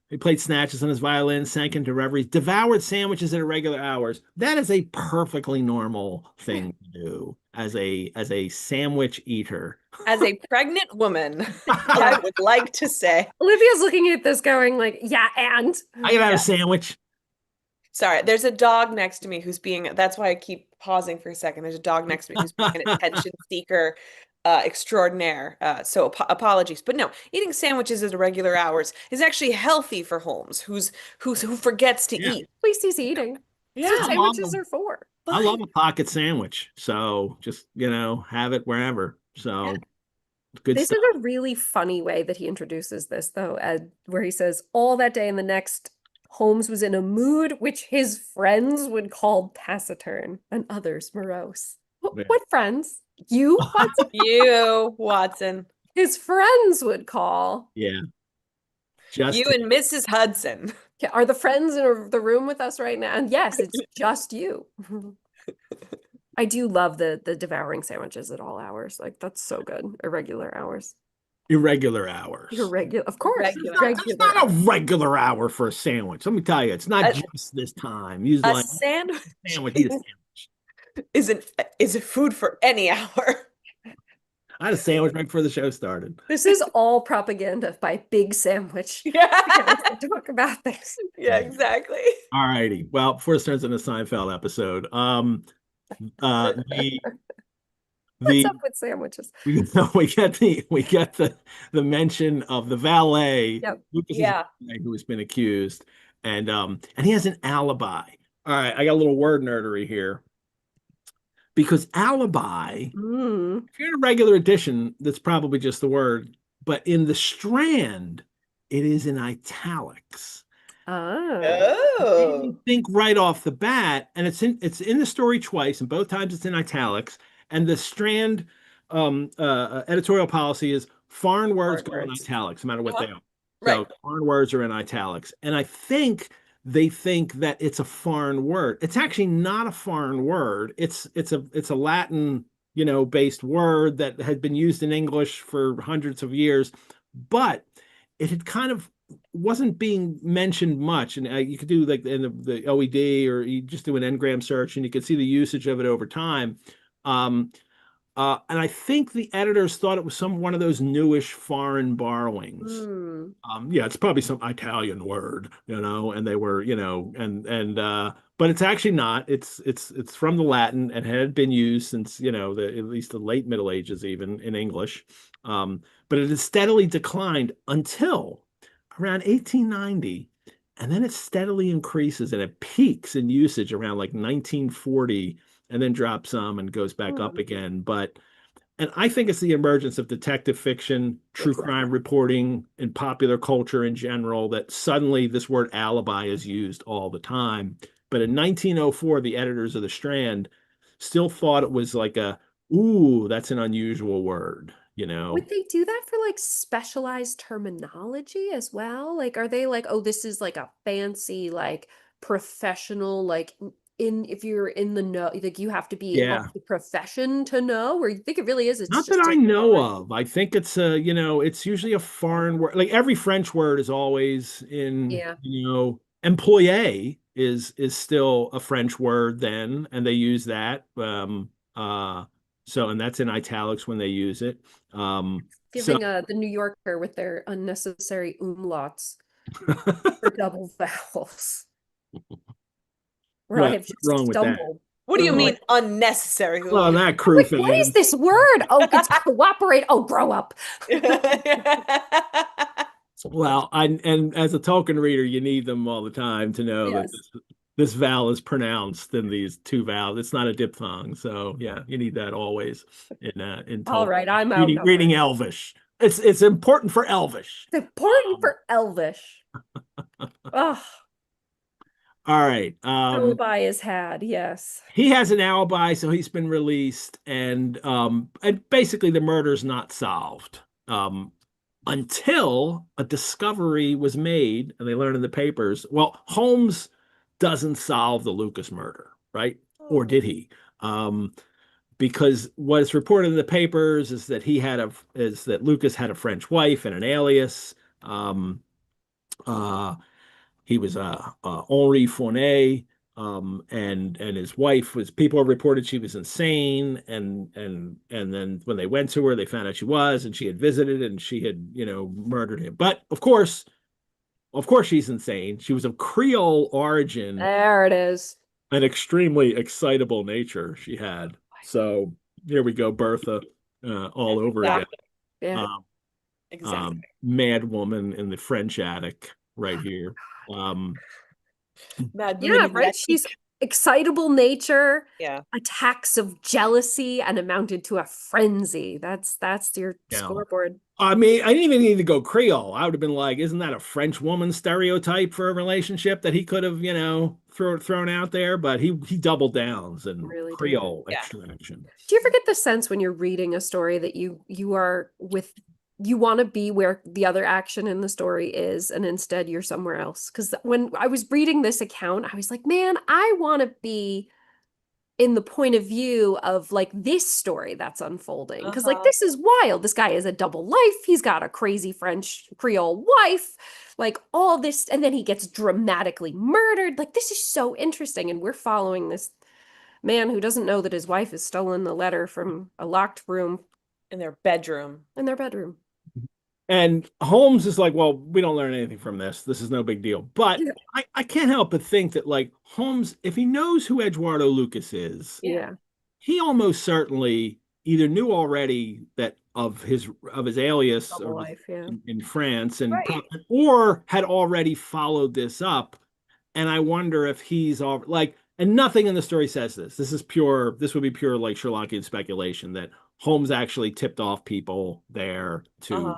He played snatches on his violin, sank into reveries, devoured sandwiches at irregular hours. That is a perfectly normal thing to do as a sandwich eater. As a pregnant woman, I would like to say. Olivia's looking at this going like, yeah, and? I can have a sandwich. Sorry, there's a dog next to me that's why I keep pausing for a second. There's a dog next to me who's being an attention seeker extraordinaire. So apologies. But no, eating sandwiches at irregular hours is actually healthy for Holmes, who forgets to eat. At least he's eating. Yeah. That's what sandwiches are for. I love a pocket sandwich. So just, have it wherever. So good This stuff. is a really funny way that he introduces this, though, where he says, all that day and the next, Holmes was in a mood which his friends would call taciturn and others morose. What friends? You, Watson? You, Watson. His friends would call. Yeah. You and Mrs. Hudson. Are the friends in the room with us right now? And yes, it's just you. I do love the devouring sandwiches at all hours. Like, that's so good. Irregular hours. Irregular hours. Of course. It's not a regular hour for a sandwich. Let me tell you, it's not just this time. Usually, a sandwich. Eat a sandwich. Is it food for any hour? I had a sandwich right before the show started. This is all propaganda by Big Sandwich. Yeah. Talk about this. Yeah, exactly. All righty. Well, before it turns into a Seinfeld episode, What's up with sandwiches? We get the mention of the valet, Lucas's valet, who has been accused, and he has an alibi. All right, I got a little word nerdery here. Because alibi, if you're in a regular edition, that's probably just the word, but in the Strand, it is in italics. Oh. You think right off the bat, and it's in the story twice, and both times it's in italics. And the Strand editorial policy is foreign words Foreign go in words. italics, no matter what they are. Right. So foreign words are in italics. And I think they think that it's a foreign word. It's actually not a foreign word. It's a Latin, based word that had been used in English for hundreds of years, but it had kind of wasn't being mentioned much. And you could do like in the OED, or you just do an ngram search and you could see the usage of it over time. And I think the editors thought it was one of those newish foreign borrowings. Yeah, it's probably some Italian word, and they were, but it's actually not. It's from the Latin and had been used since, at least the late Middle Ages, even in English. But it has steadily declined until around 1890, and then it steadily increases and it peaks in usage around like 1940, and then drops some and goes back up again. And I think it's the emergence of detective fiction, true crime reporting, and popular culture in general that suddenly this word alibi is used all the time. But in 1904, the editors of the Strand still thought it was like ooh, that's an unusual word, Would they do that for like specialized terminology as well? Like, are they like, oh, this is like a fancy, like professional, like if you're in the know, like you have to be in Yeah. the profession to know, or you think it really is? It's Not just that I a know word? of. I think it's it's usually a foreign word. Like every French word is always in, Yeah. employee is still a French word then, and they use that. And that's in italics when they use it. So Giving the New Yorker with their unnecessary umlauts for double vowels. Where I have what's just wrong with that? stumbled. What do you over mean it. unnecessary? Well, that crew Like, what is this word? Oh, it's cooperate. Oh, grow up. Well, and as a Tolkien reader, you need them all the time to know that Yes. this vowel is pronounced in these two vowels. It's not a diphthong, so yeah, you need that always in All Tolkien. right, I'm Reading outnumbered. Elvish. It's important for Elvish. It's important for Elvish. Oh, All right. alibi is had. Yes. He has an alibi, so he's been released, and basically the murder's not solved. Until a discovery was made, and they learned in the papers. Well, Holmes doesn't solve the Lucas murder, right? Or did he? Because what is reported in the papers is that Lucas had a French wife and an alias. Uh, he was Henri Fournet, and his wife was. People reported she was insane, and then when they went to her, they found out she was, and she had visited, and she had murdered him. But of course, she's insane. She was of Creole origin, There it is. an extremely excitable nature she had. So here we go, Bertha, all over again. Yeah. Exactly. Mad woman in the French attic right here. Mad Yeah, woman in right. the She's attic. excitable nature, Yeah. attacks of jealousy, and amounted to a frenzy. That's your scoreboard. I mean, I didn't even need to go Creole. I would have been like, isn't that a French woman stereotype for a relationship that he could have, thrown out there? But he doubled downs and Really did. Creole Yeah. extraction. Do you ever get the sense when you're reading a story that you want to be where the other action in the story is, and instead you're somewhere else? Because when I was reading this account, I was like, man, I want to be in the point of view of like this story that's unfolding. Because like this is wild. This guy is a double life. He's got a crazy French Creole wife, like all this, and then he gets dramatically murdered. Like this is so interesting. And we're following this man who doesn't know that his wife has stolen the letter from a locked room In their bedroom. in their bedroom. And Holmes is like, well, we don't learn anything from this. This is no big deal. But Yeah. I can't help but think that like Holmes, if he knows who Eduardo Lucas is, Yeah. he almost certainly either knew already that of his alias Double life, yeah. in France, and Right. or had already followed this up. And I wonder if he's all like, and nothing in the story says this. This would be pure like Sherlockian speculation that Holmes actually tipped off people there to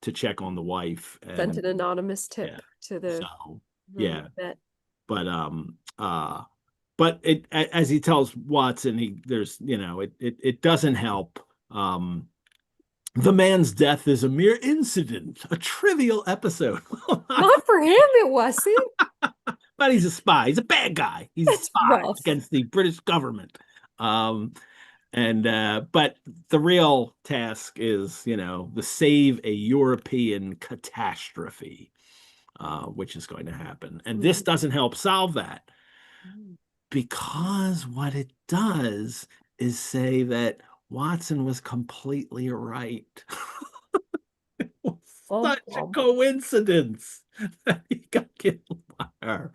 to check on the wife Sent and an anonymous tip yeah. to the So yeah. vet. But it, as he tells Watson, there's it doesn't help The man's death is a mere incident, a trivial episode. Not for him, it wasn't. But he's a spy. He's a bad guy. He's a That's spy rough. against the British government. And but the real task is, to save a European catastrophe, which is going to happen. And this doesn't help solve that, because what it does is say that Watson was completely right. It was such a coincidence that he got killed by her.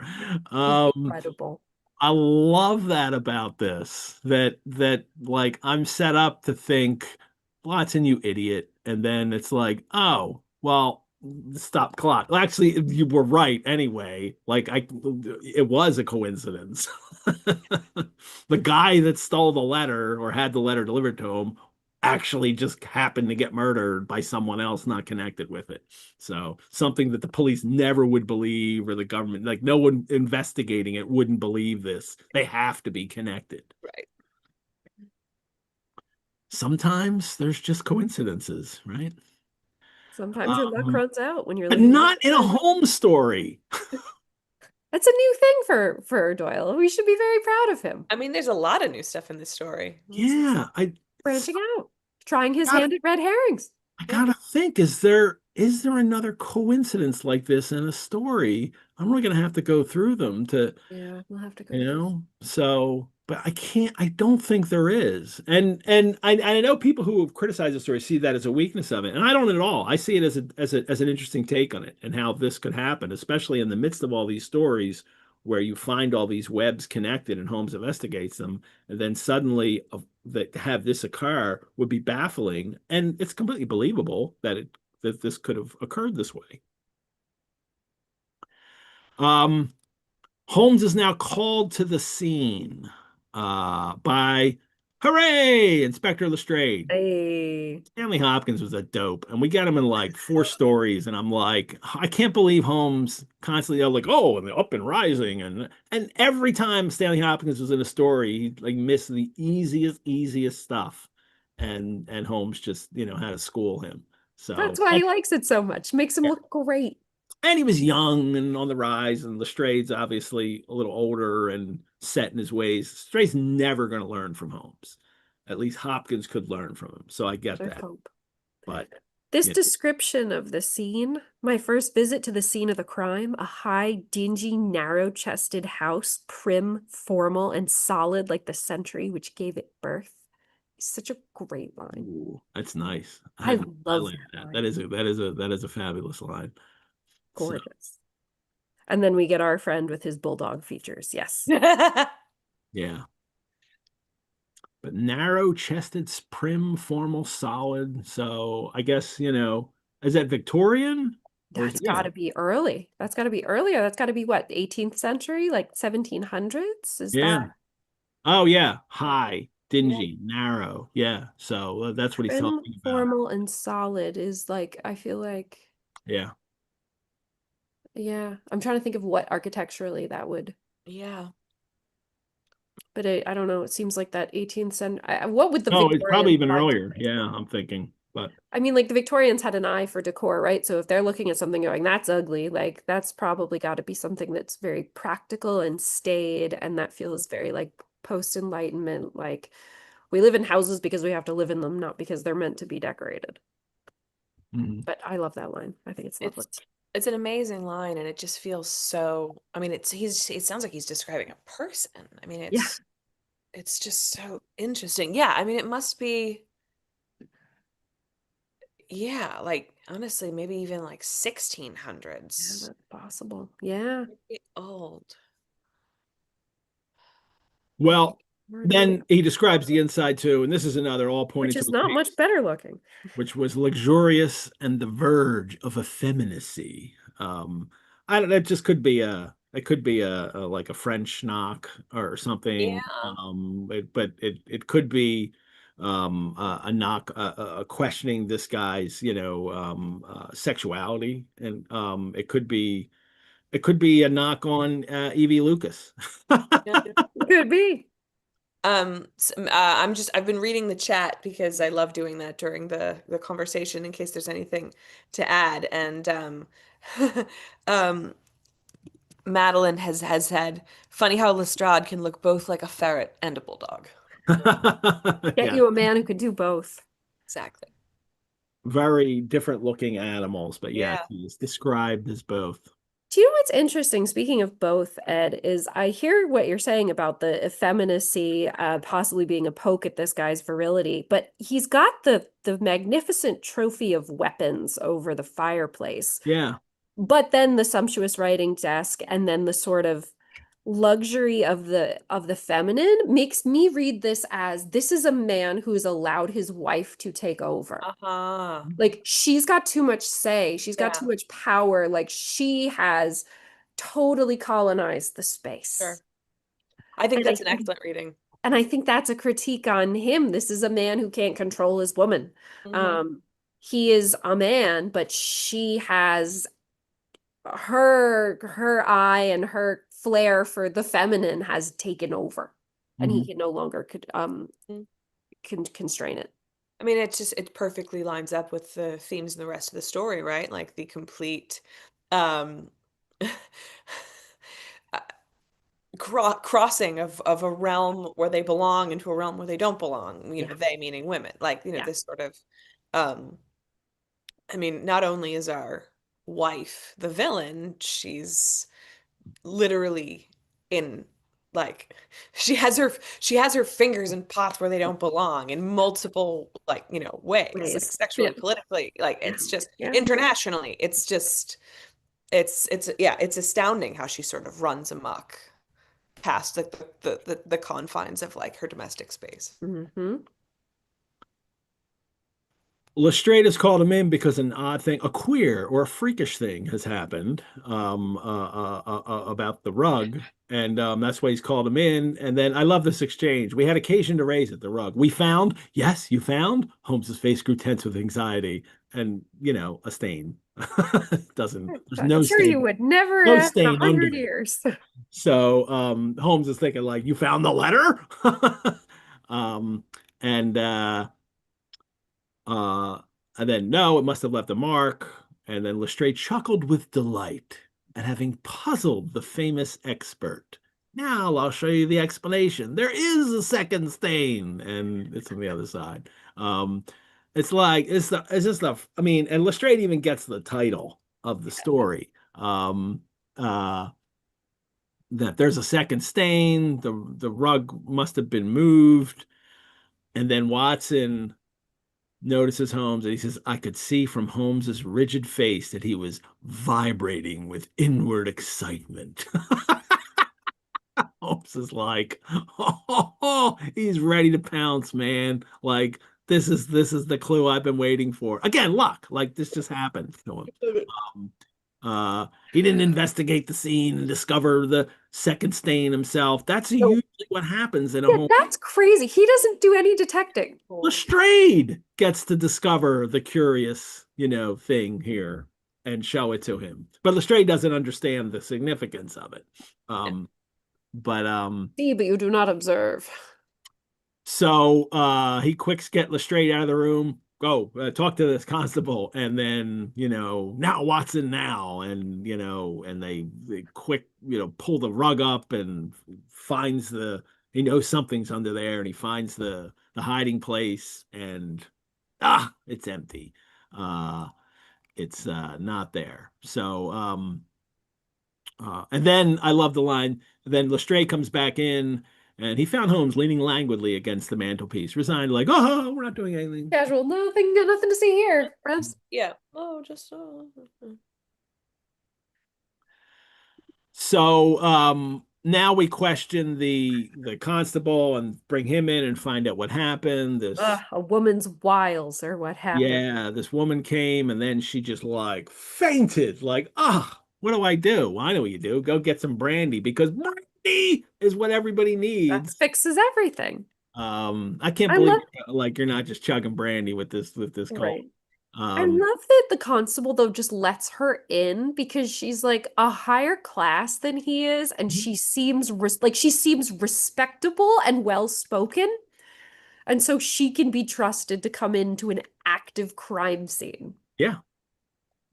Incredible. I love that about this, that like I'm set up to think, Watson, you idiot. And then it's like, oh, well, stop clock. Well, actually, you were right anyway. Like it was a coincidence. The guy that stole the letter or had the letter delivered to him actually just happened to get murdered by someone else not connected with it. So something that the police never would believe, or the government, like no one investigating it wouldn't believe this. They have to be connected. Right. Sometimes there's just coincidences, right? Sometimes your luck runs out when you're But looking not in a Holmes story. That's a new thing for Doyle. We should be very proud of him. I mean, there's a lot of new stuff in this story. Yeah, Branching out, trying his hand at red herrings. I gotta think, is there another coincidence like this in a story? I'm really gonna have to go through them to, Yeah, we'll have to go. So, but I don't think there is. And I know people who have criticized the story see that as a weakness of it. And I don't at all. I see it as an interesting take on it and how this could happen, especially in the midst of all these stories where you find all these webs connected and Holmes investigates them, and then suddenly that have this occur would be baffling, and it's completely believable that this could have occurred this way. Holmes is now called to the scene by, hooray, Inspector Lestrade. Hey. Stanley Hopkins was a dope, and we got him in like 4 stories, and I'm like, I can't believe Holmes constantly like, oh, and the up and rising, and every time Stanley Hopkins was in a story, he like missed the easiest stuff, and Holmes just had to school him. So that's why he likes it so much. Makes him look great. And he was young and on the rise, and Lestrade's obviously a little older and set in his ways. Lestrade's never going to learn from Holmes. At least Hopkins could learn from him. So I get that. Hope. But this description of the scene, my first visit to the scene of the crime, a high, dingy, narrow-chested house, prim, formal, and solid like the century which gave it birth. Such a great line. Ooh, that's nice. I love that. That is a fabulous line. Gorgeous. So. And then we get our friend with his bulldog features. Yes. Yeah. But narrow-chested, prim, formal, solid. So I guess, is that Victorian? That's got to be early. That's got to be earlier. That's got to be what, 18th century, like 1700s? Is that? Oh, yeah. High, dingy, narrow. Yeah. So that's what he's talking about. Formal and solid is like, I feel like. Yeah. Yeah, I'm trying to think of what architecturally that would. Yeah. But I don't know. It seems like that 18th century. What would the Victorians, it's probably even earlier. Yeah, I'm thinking. But I mean, like the Victorians had an eye for decor, right? So if they're looking at something going, that's ugly, like that's probably got to be something that's very practical and staid, and that feels very like post-Enlightenment. Like we live in houses because we have to live in them, not because they're meant to be decorated. But I love that line. I think it's lovely. It's an amazing line, and it just feels so. I mean, it sounds like he's describing a person. I mean, it's just so interesting. Yeah, I mean, it must be. Yeah, like honestly, maybe even like 1600s. Yeah, that's possible. Yeah, old. Well, then he describes the inside too, and this is another all pointing which is not much better looking, which was luxurious and the verge of effeminacy. I don't know, it just could be a like a French knock or something. Yeah. But it could be a knock, questioning this guy's sexuality, and it could be a knock on Evie Lucas. Could be. I've been reading the chat because I love doing that during the conversation in case there's anything to add. And um, Madeline has said, funny how Lestrade can look both like a ferret and a bulldog. Get Yeah, you a man who could do both. Exactly. very different looking animals, but yeah, Yeah. he's described as both. Do you know what's interesting? Speaking of both, Ed, is I hear what you're saying about the effeminacy, possibly being a poke at this guy's virility, but he's got the magnificent trophy of weapons over the fireplace. Yeah. But then the sumptuous writing desk and then the sort of luxury of the feminine makes me read this is a man who's allowed his wife to take over. Uh-huh. Like she's got too much say, she's got too Yeah. much power, like she has totally colonized the space. Sure. I think And I that's an think excellent reading. and I think that's a critique on him. This is a man who can't control his woman. Mhm. He is a man, but she has her eye and her flair for the feminine has taken over, and he Mhm. can no longer Mm. constrain it. I mean, it perfectly lines up with the themes in the rest of the story, right? Like the complete um uh, crossing of a realm where they belong into a realm where they don't belong, Yeah. they meaning women. Like, Yeah. this sort of um I mean, not only is our wife the villain, she's literally in like she has her fingers in pots where they don't belong in multiple ways, like Ways. sexually, Yeah. politically, like Yeah. it's just Yeah. internationally, it's just it's astounding how she sort of runs amok past the confines of like her domestic space. Mm-hmm. Lestrade has called him in because an odd thing, a queer or a freakish thing has happened about the rug. And that's why he's called him in. And then I love this exchange. We had occasion to raise it, the rug. We found, yes, you found. Holmes's face grew tense with anxiety and, a stain. There's I'm no sure you stain, would never no ask in stain under 100 it. years. So Holmes is thinking like, you found the letter? um, and uh, and then, no, it must have left a mark. And then Lestrade chuckled with delight at having puzzled the famous expert. Now I'll show you the explanation. There is a second stain, and it's on the other side. It's like it's just the I mean, and Lestrade even gets the title of the story. Uh, that there's a second stain. The rug must have been moved, and then Watson notices Holmes and he says, I could see from Holmes's rigid face that he was vibrating with inward excitement. Holmes is like, he's ready to pounce, man. Like this is the clue I've been waiting for. Again, luck. Like this just happened to him. Um, he didn't investigate the scene and discover the second stain himself. That's So, usually what happens in a yeah, home. that's crazy. He doesn't do any detecting. Lestrade gets to discover the curious, thing here and show it to him. But Lestrade doesn't understand the significance of it. But See, but you do not observe. so he quicks get Lestrade out of the room. Go talk to this constable, and then now Watson now, and and they quick pull the rug up and finds he knows something's under there, and he finds the hiding place, and it's empty. It's not there. So and then I love the line. Then Lestrade comes back in, and he found Holmes leaning languidly against the mantelpiece, resigned, like, "Oh, we're not doing anything." Casual, nothing to see here, friends. Yeah. Oh, just So now we question the constable and bring him in and find out what happened. A woman's wiles or what happened. Yeah, this woman came and then she just like fainted, like, what do I do? Well, I know what you do. Go get some brandy because brandy is what everybody That needs. fixes everything. I can't I believe love like you're not just chugging brandy with this cold. right. I love that the constable though just lets her in because she's like a higher class than he is, and she seems she seems respectable and well spoken, and so she can be trusted to come into an active crime scene. Yeah.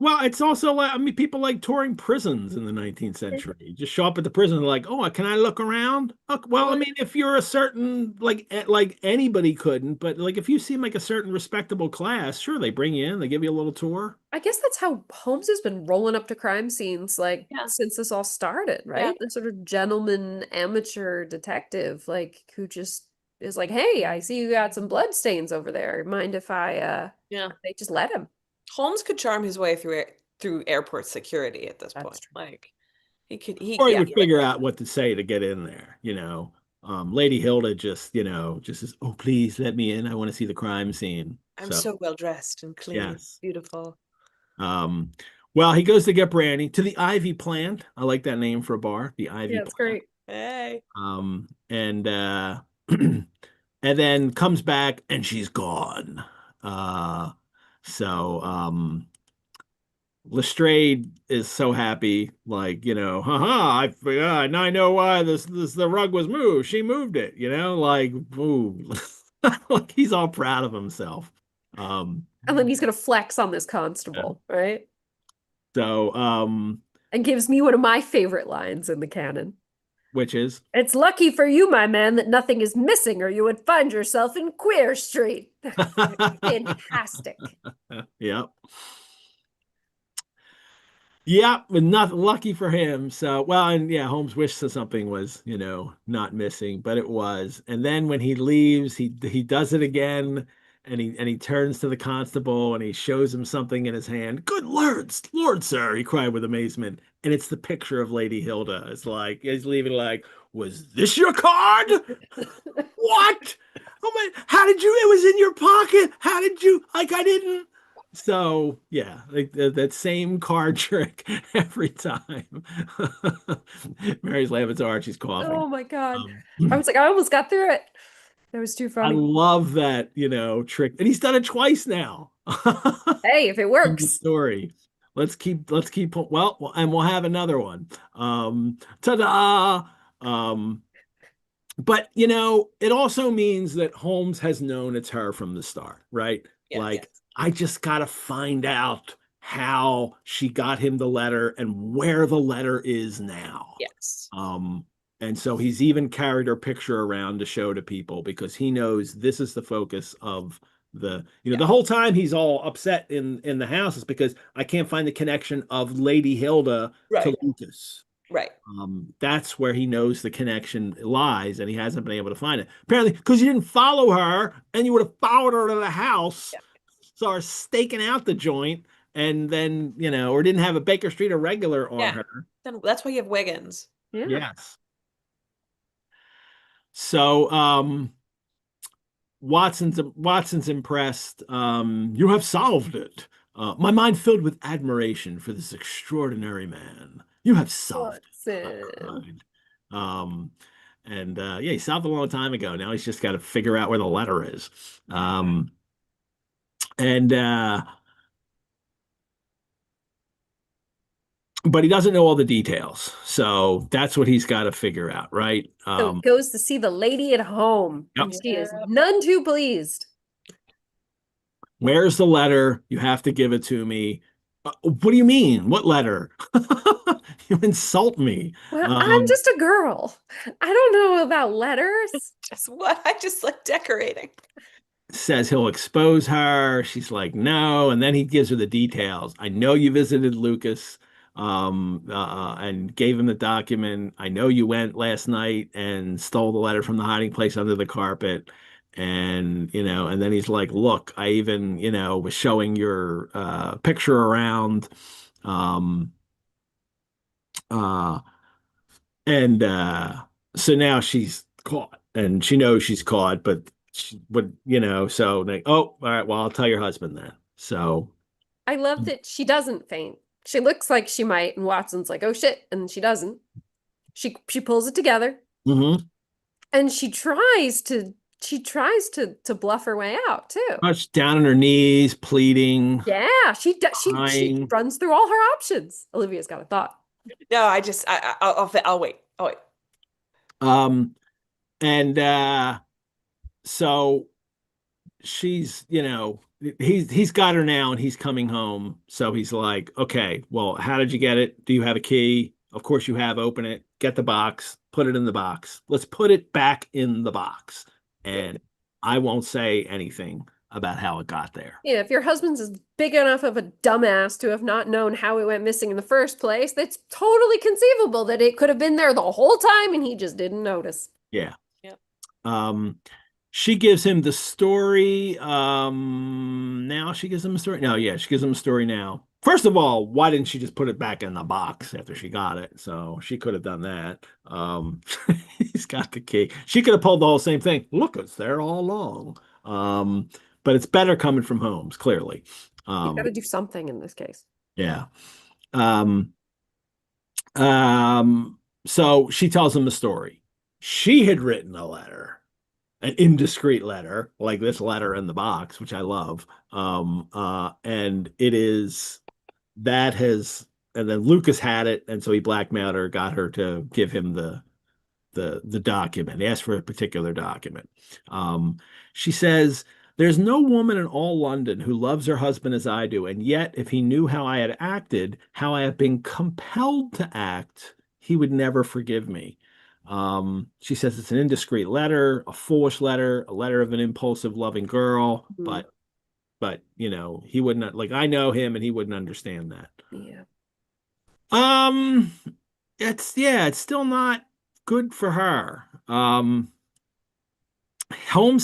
Well, it's also like, I mean, people like touring prisons in the 19th century. You just show up at the prison and like, oh, can I look around? Well, I mean, if you're a certain, like anybody couldn't, but like if you seem like a certain respectable class, sure, they bring you in, they give you a little tour. I guess that's how Holmes has been rolling up to crime scenes like Yeah. since this all started, right? Yeah. The sort of gentleman amateur detective, like who just is like, hey, I see you got some blood stains over there. Mind if I they just let him. Holmes could charm his way through airport security at this That's point. true. Like he Or he yeah. would figure out what to say to get in there, you know. Lady Hilda just, just says, oh, please let me in. I want to see the crime scene. I'm so well dressed and clean. Yes. Beautiful. Well, he goes to get brandy to the Ivy plant. I like that name for a bar, the Ivy Yeah, it's plant. great. Hey. And and then comes back and she's gone. So Lestrade is so happy, like, haha, I forgot. Now I know why the rug was moved. She moved it, like, ooh. Like he's all proud of himself. And then he's gonna flex on this constable, right? So And gives me one of my favorite lines in the canon. which is It's lucky for you, my man, that nothing is missing, or you would find yourself in Queer Street. Fantastic. Yep. Yeah, but not lucky for him. So, well, and yeah, Holmes wished that something was, not missing, but it was. And then when he leaves, he does it again, and he turns to the constable and he shows him something in his hand. Good Lord, sir, he cried with amazement. And it's the picture of Lady Hilda. It's like he's leaving like, was this your card? What? Oh my, how did you? It was in your pocket. How did you? Like I didn't. So yeah, like that same card trick every time. Mary's laughing so hard she's coughing. Oh my God. I was like, I almost got through it. That was too I funny. love that, trick. And he's done it twice now. Hey, if it In the works. story. Let's keep well, and we'll have another one. Ta-da! But it also means that Holmes has known it's her from the start, right? Yeah, like yes. I just gotta find out how she got him the letter and where the letter is now. Yes. And so he's even carried her picture around to show to people because he knows this is the focus of the whole time he's all upset in the house is because I can't find the connection of Lady Hilda to Lucas. Right. That's where he knows the connection lies, and he hasn't been able to find it. Apparently, because you didn't follow her, and you would have followed her to the house, started staking out the joint, and then, or didn't have a Baker Street irregular on her. Then that's why you have Wiggins. Yeah. Yes. So, Watson's impressed. You have solved it. My mind filled with admiration for this extraordinary man. You have solved it. And he solved it a long time ago. Now he's just got to figure out where the letter is. But he doesn't know all the details. So that's what he's got to figure out, right? So he goes to see the lady at home. Yep. And she is none too pleased. Where's the letter? You have to give it to me. What do you mean? What letter? You insult me. Well, I'm just a girl. I don't know about letters. Just what? I just like decorating. Says he'll expose her. She's like, no. And then he gives her the details. I know you visited Lucas and gave him the document. I know you went last night and stole the letter from the hiding place under the carpet. And, and then he's like, look, I even, was showing your picture around. So now she's caught and she knows she's caught, but she would, so like, oh, all right, well, I'll tell your husband then. So I love that she doesn't faint. She looks like she might, and Watson's like, oh shit, and she doesn't. She pulls it together. Mm-hmm. And she tries to she tries to bluff her way out too. Much down on her knees, pleading, Yeah, she crying. runs through all her options. Olivia's got a thought. No, I'll wait. I'll wait. And so she's, he's got her now and he's coming home. So he's like, okay, well, how did you get it? Do you have a key? Of course you have. Open it, get the box, put it in the box. Let's put it back in the box. And I won't say anything about how it got there. Yeah, if your husband's as big enough of a dumbass to have not known how it went missing in the first place, that's totally conceivable that it could have been there the whole time and he just didn't notice. Yeah. Yep. She gives him the story. Now she gives him a story. No, yeah, she gives him a story now. First of all, why didn't she just put it back in the box after she got it? So she could have done that. He's got the key. She could have pulled the whole same thing. Look, it's there all along. But it's better coming from Holmes, clearly. You've got to do something in this case. Yeah. So she tells him the story. She had written a letter, an indiscreet letter, like this letter in the box, which I love. And it is that has, and then Lucas had it, and so he blackmailed her, got her to give him the document. He asked for a particular document. She says, "There's no woman in all London who loves her husband as I do, and yet if he knew how I had acted, how I have been compelled to act, he would never forgive me." She says it's an indiscreet letter, a foolish letter, a letter of an impulsive, loving girl, but he wouldn't, like, I know him and he wouldn't understand that. Yeah. It's still not good for her. Holmes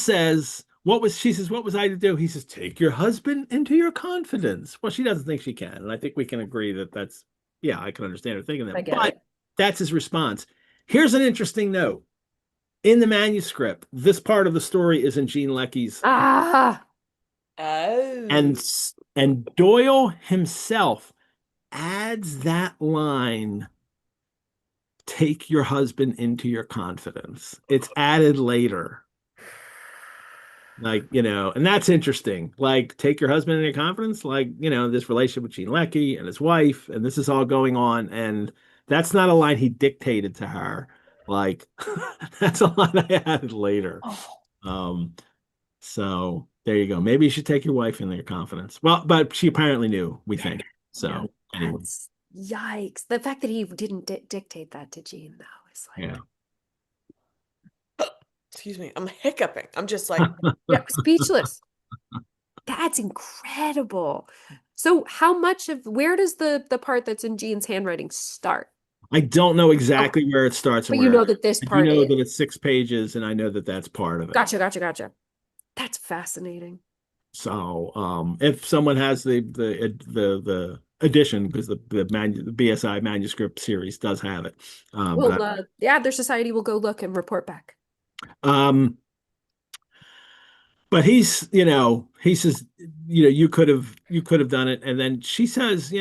says, she says, what was I to do? He says, take your husband into your confidence. Well, she doesn't think she can. And I think we can agree that I can understand her thinking that. I get but it. That's his response. Here's an interesting note. In the manuscript, this part of the story is in Jean Lecky's. Oh. And Doyle himself adds that line, take your husband into your confidence. It's added later. Like, and that's interesting. Like, take your husband into your confidence, like, this relationship with Jean Lecky and his wife, and this is all going on. And that's not a line he dictated to her. Like, that's a line I added later. So there you go. Maybe you should take your wife into your confidence. Well, but she apparently knew, we think. So anyway. Yikes. The fact that he didn't dictate that to Jean, though, is like... Yeah. Excuse me, I'm hiccuping. I'm just like speechless. That's incredible. So where does the part that's in Jean's handwriting start? I don't know exactly where it starts. But you know that this part I know that it's 6 pages, and I know that that's part of it. Gotcha. That's fascinating. So if someone has the edition, because the BSI manuscript series does have it. The Adler Society will go look and report back. But he says, you could have done it. And then she says,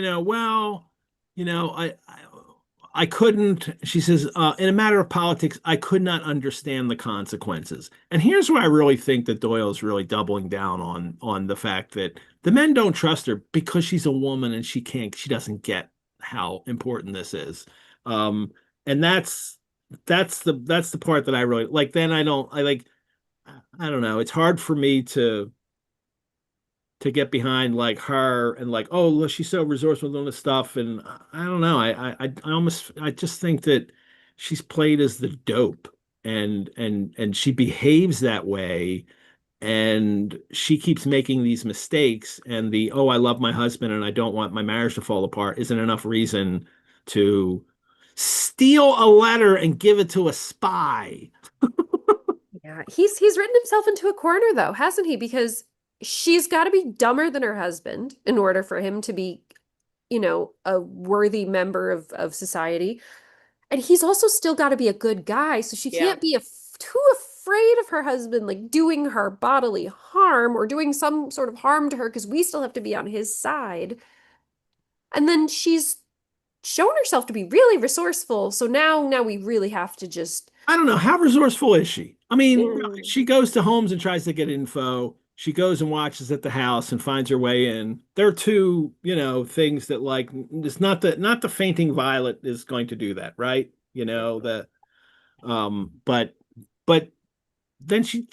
I couldn't, she says, in a matter of politics, I could not understand the consequences. And here's where I really think that Doyle is really doubling down on the fact that the men don't trust her because she's a woman and she doesn't get how important this is. And that's the part that I really like. Then I don't know. It's hard for me to get behind like her and like, oh, look, she's so resourceful doing this stuff. And I don't know. I just think that she's played as the dope and she behaves that way. And she keeps making these mistakes, and I love my husband and I don't want my marriage to fall apart isn't enough reason to steal a letter and give it to a spy. Yeah, he's written himself into a corner though, hasn't he? Because she's got to be dumber than her husband in order for him to be, a worthy member of society. And he's also still got to be a good guy, so she can't be too afraid of her husband, like doing her bodily harm or doing some sort of harm to her, because we still have to be on his side. And then she's shown herself to be really resourceful, so now we really have to just... I don't know, how resourceful is she? I mean, Mm. she goes to Holmes and tries to get info. She goes and watches at the house and finds her way in. There are two, things that like it's not the fainting violet is going to do that, right? But but then she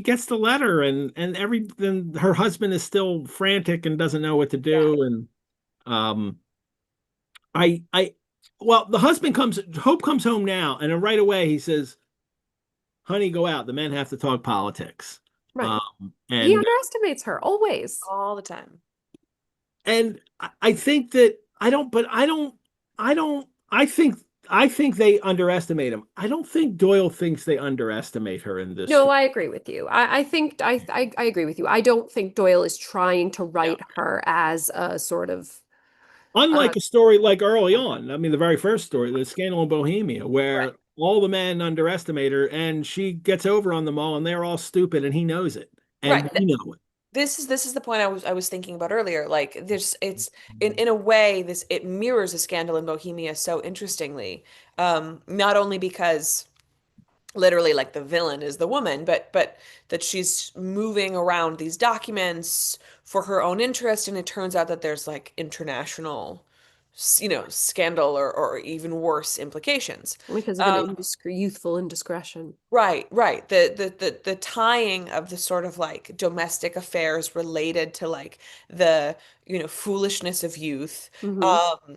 gets the letter and then her husband is still frantic and doesn't know what to Yeah. do. And um I well, the husband comes Hope comes home now, and then right away he says, honey, go out. The men have to talk politics. Right. He And underestimates her always. All the time. I think that I think they underestimate him. I don't think Doyle thinks they underestimate her in this No, story. I agree with you. I think I agree with you. I don't think Doyle is trying to Yeah. write her as a sort of uh Unlike a story like early on, I mean, the very first story, the Scandal in Bohemia, right. where all the men underestimate her and she gets over on them all and they're all stupid and he knows it. Right. And we know it. This is the point I was thinking about earlier. Like there's it's in a way this it mirrors a scandal in Bohemia so interestingly. Not only because literally like the villain is the woman, but that she's moving around these documents for her own interest, and it turns out that there's like international, scandal or even worse implications. Because of an youthful indiscretion. Right. The tying of the sort of like domestic affairs related to like the, foolishness of youth. Hmm. Um,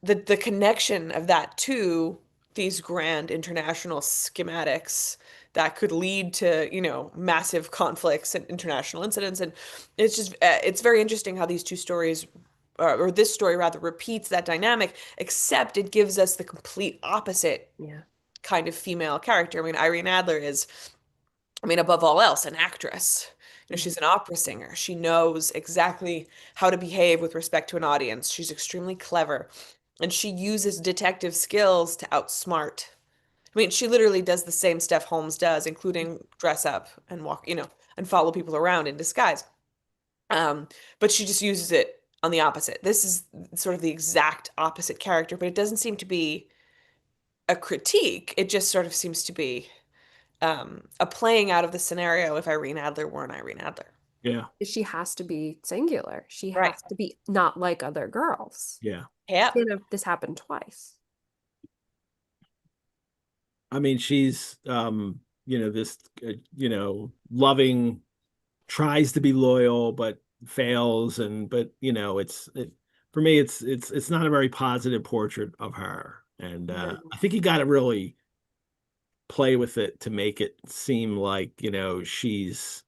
the connection of that to these grand international schematics that could lead to, massive conflicts and international incidents. And it's just it's very interesting how these two stories or this story rather repeats that dynamic, except it gives us the complete opposite Yeah. kind of female character. I mean, Irene Adler is, I mean, above all else, an actress. She's an opera singer. She knows exactly how to behave with respect to an audience. She's extremely clever, and she uses detective skills to outsmart. I mean, she literally does the same stuff Holmes does, including dress up and walk, and follow people around in disguise. But she just uses it on the opposite. This is sort of the exact opposite character, but it doesn't seem to be a critique. It just sort of seems to be a playing out of the scenario if Irene Adler weren't Irene Adler. Yeah. She has to be singular. She Right. has to be not like other girls. Yeah. Yeah. Can't have this happened twice. I mean, she's, this, loving, tries to be loyal, but fails. For me, it's not a very positive portrait of her. And No. I think you got to really play with it to make it seem like, she's,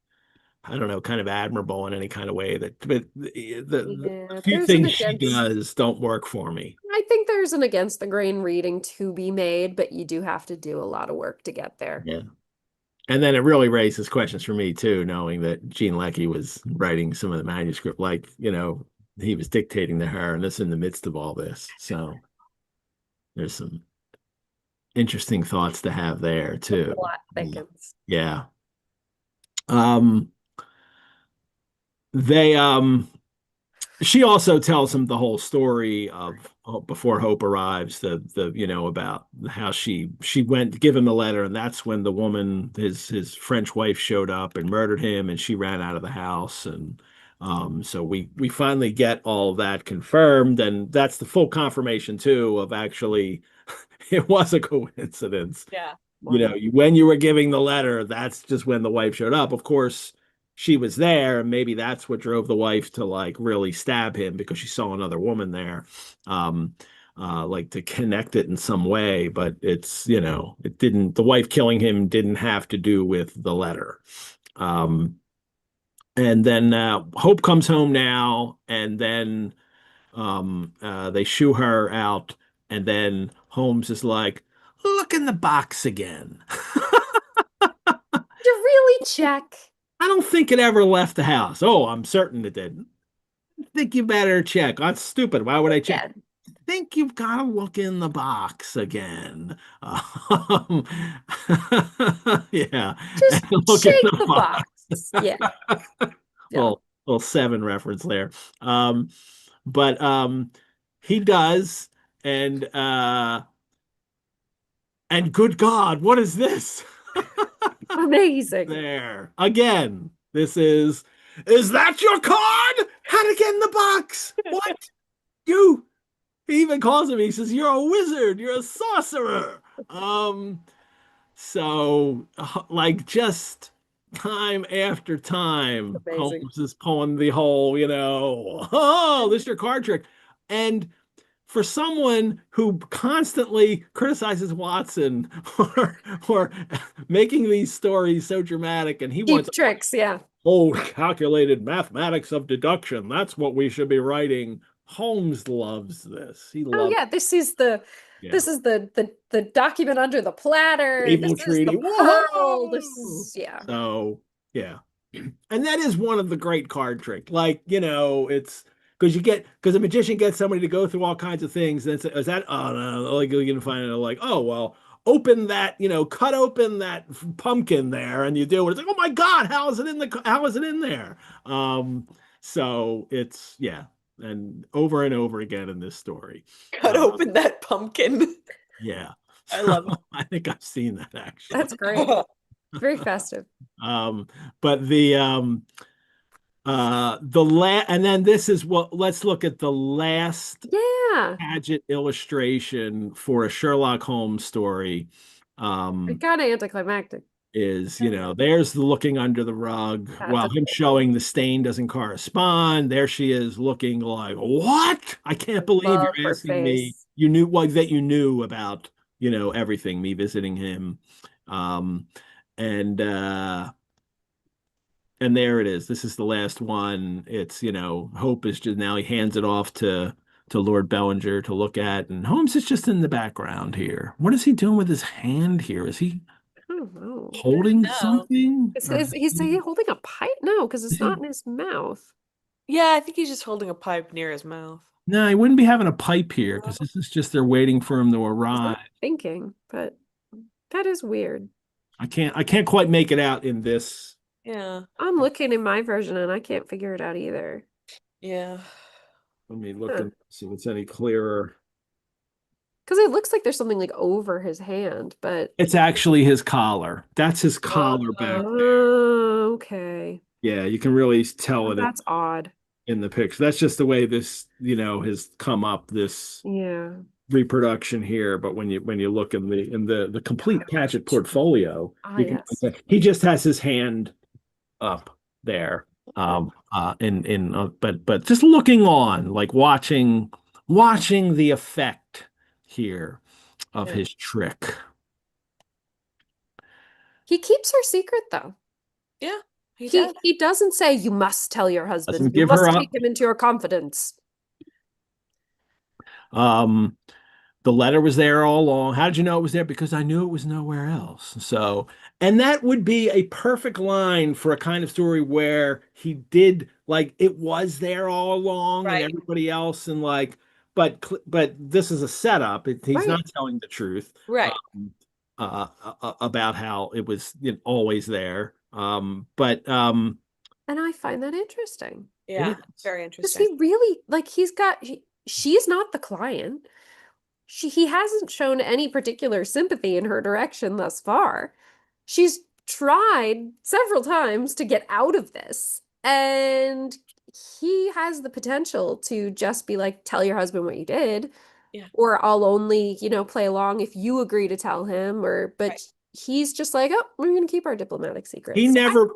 I don't know, kind of admirable in any kind of way but the Yeah, few there's an things she against. does don't work for me. I think there's an against the grain reading to be made, but you do have to do a lot of work to get there. Yeah. And then it really raises questions for me too, knowing that Gene Leckie was writing some of the manuscript, like, he was dictating to her, and this in the midst of all this. So there's some interesting thoughts to have there too. A lot thickens. Yeah. Um, they she also tells him the whole story of before Hope arrives, about how she went to give him the letter, and that's when the woman, his French wife, showed up and murdered him, and she ran out of the house. And so we finally get all of that confirmed, and that's the full confirmation too of actually it was a coincidence. Yeah. When you were giving the letter, that's just when the wife showed up. Of course, she was there, and maybe that's what drove the wife to like really stab him, because she saw another woman there, like to connect it in some way. But it didn't. The wife killing him didn't have to do with the letter. And then Hope comes home now, and then they shoo her out, and then Holmes is like, "Look in the box again." You really check. I don't think it ever left the house. Oh, I'm certain it didn't. I think you better check. That's stupid. Why would I check? Yeah. I think you've got to look in the box again. Yeah. Just Look in shake the the box. Yeah. Yeah. Little Seven reference there. But he does, and good God, what is this? Amazing. There. Again, is that your card? How'd it get in the box? What? You? He even calls him, he says, you're a wizard, you're a sorcerer. So like just time after time, Amazing. Holmes is pulling the whole, oh, this is your card trick. And for someone who constantly criticizes Watson for making these stories so dramatic, and he wants Deep tricks, yeah. calculated mathematics of deduction. That's what we should be writing. Holmes loves this. He Oh loves yeah, this is the document under the platter. Naval This is the Treaty. pearl. This Whoa! is So yeah. And that is one of the great card tricks. Like, it's because a magician gets somebody to go through all kinds of things. And is that, oh no, like you can find it like, oh, well, open that, cut open that pumpkin there and you do it. It's like, oh my God, how is it in there? So it's, yeah. And over again in this story. Cut open that pumpkin. Yeah. I love it. I think I've seen that actually. That's great. Very festive. But and then this is let's look at the last Paget illustration for a Sherlock Holmes story. It's kind of anticlimactic. Is, there's the looking under the rug while him showing the stain doesn't correspond. There she is looking like, what? I can't believe you're asking me. You knew that you knew about, everything, me visiting him. And there it is. This is the last one. It's, Hope is just now he hands it off to Lord Bellinger to look at, and Holmes is just in the background here. What is he doing with his hand here? Is he holding something? Is he holding a pipe? No, because it's not in his mouth. Yeah, I think he's just holding a pipe near his mouth. No, he wouldn't be having a pipe here because this is just they're waiting for him to arrive. Thinking, but that is weird. I can't quite make it out in this. Yeah. I'm looking in my version and I can't figure it out either. Yeah. Let me look and see if it's any clearer. Because it looks like there's something like over his hand, but it's actually his collar. That's his collar back there. Oh, okay. Yeah, you can really tell it. That's odd. In the picture. That's just the way this, has come up, this reproduction here. But when you look in the complete Paget portfolio, he just has his hand up there. But just looking on, like watching the effect here of his trick. He keeps her secret though. Yeah. He doesn't say you must tell your husband. Doesn't you give must her take him into your confidence. The letter was there all along. How did you know it was there? Because I knew it was nowhere else. So, and that would be a perfect line for a kind of story where he did like it was there all along and everybody else and like, but this is a setup. He's not telling the truth. Right. About how it was always there. And I find that interesting. Yeah, very interesting. Because he really she's not the client. He hasn't shown any particular sympathy in her direction thus far. She's tried several times to get out of this, and he has the potential to just be like, tell your husband what you did. Yeah. Or I'll only, play along if you agree to tell him, but he's just like, oh, we're going to keep our diplomatic secrets. He never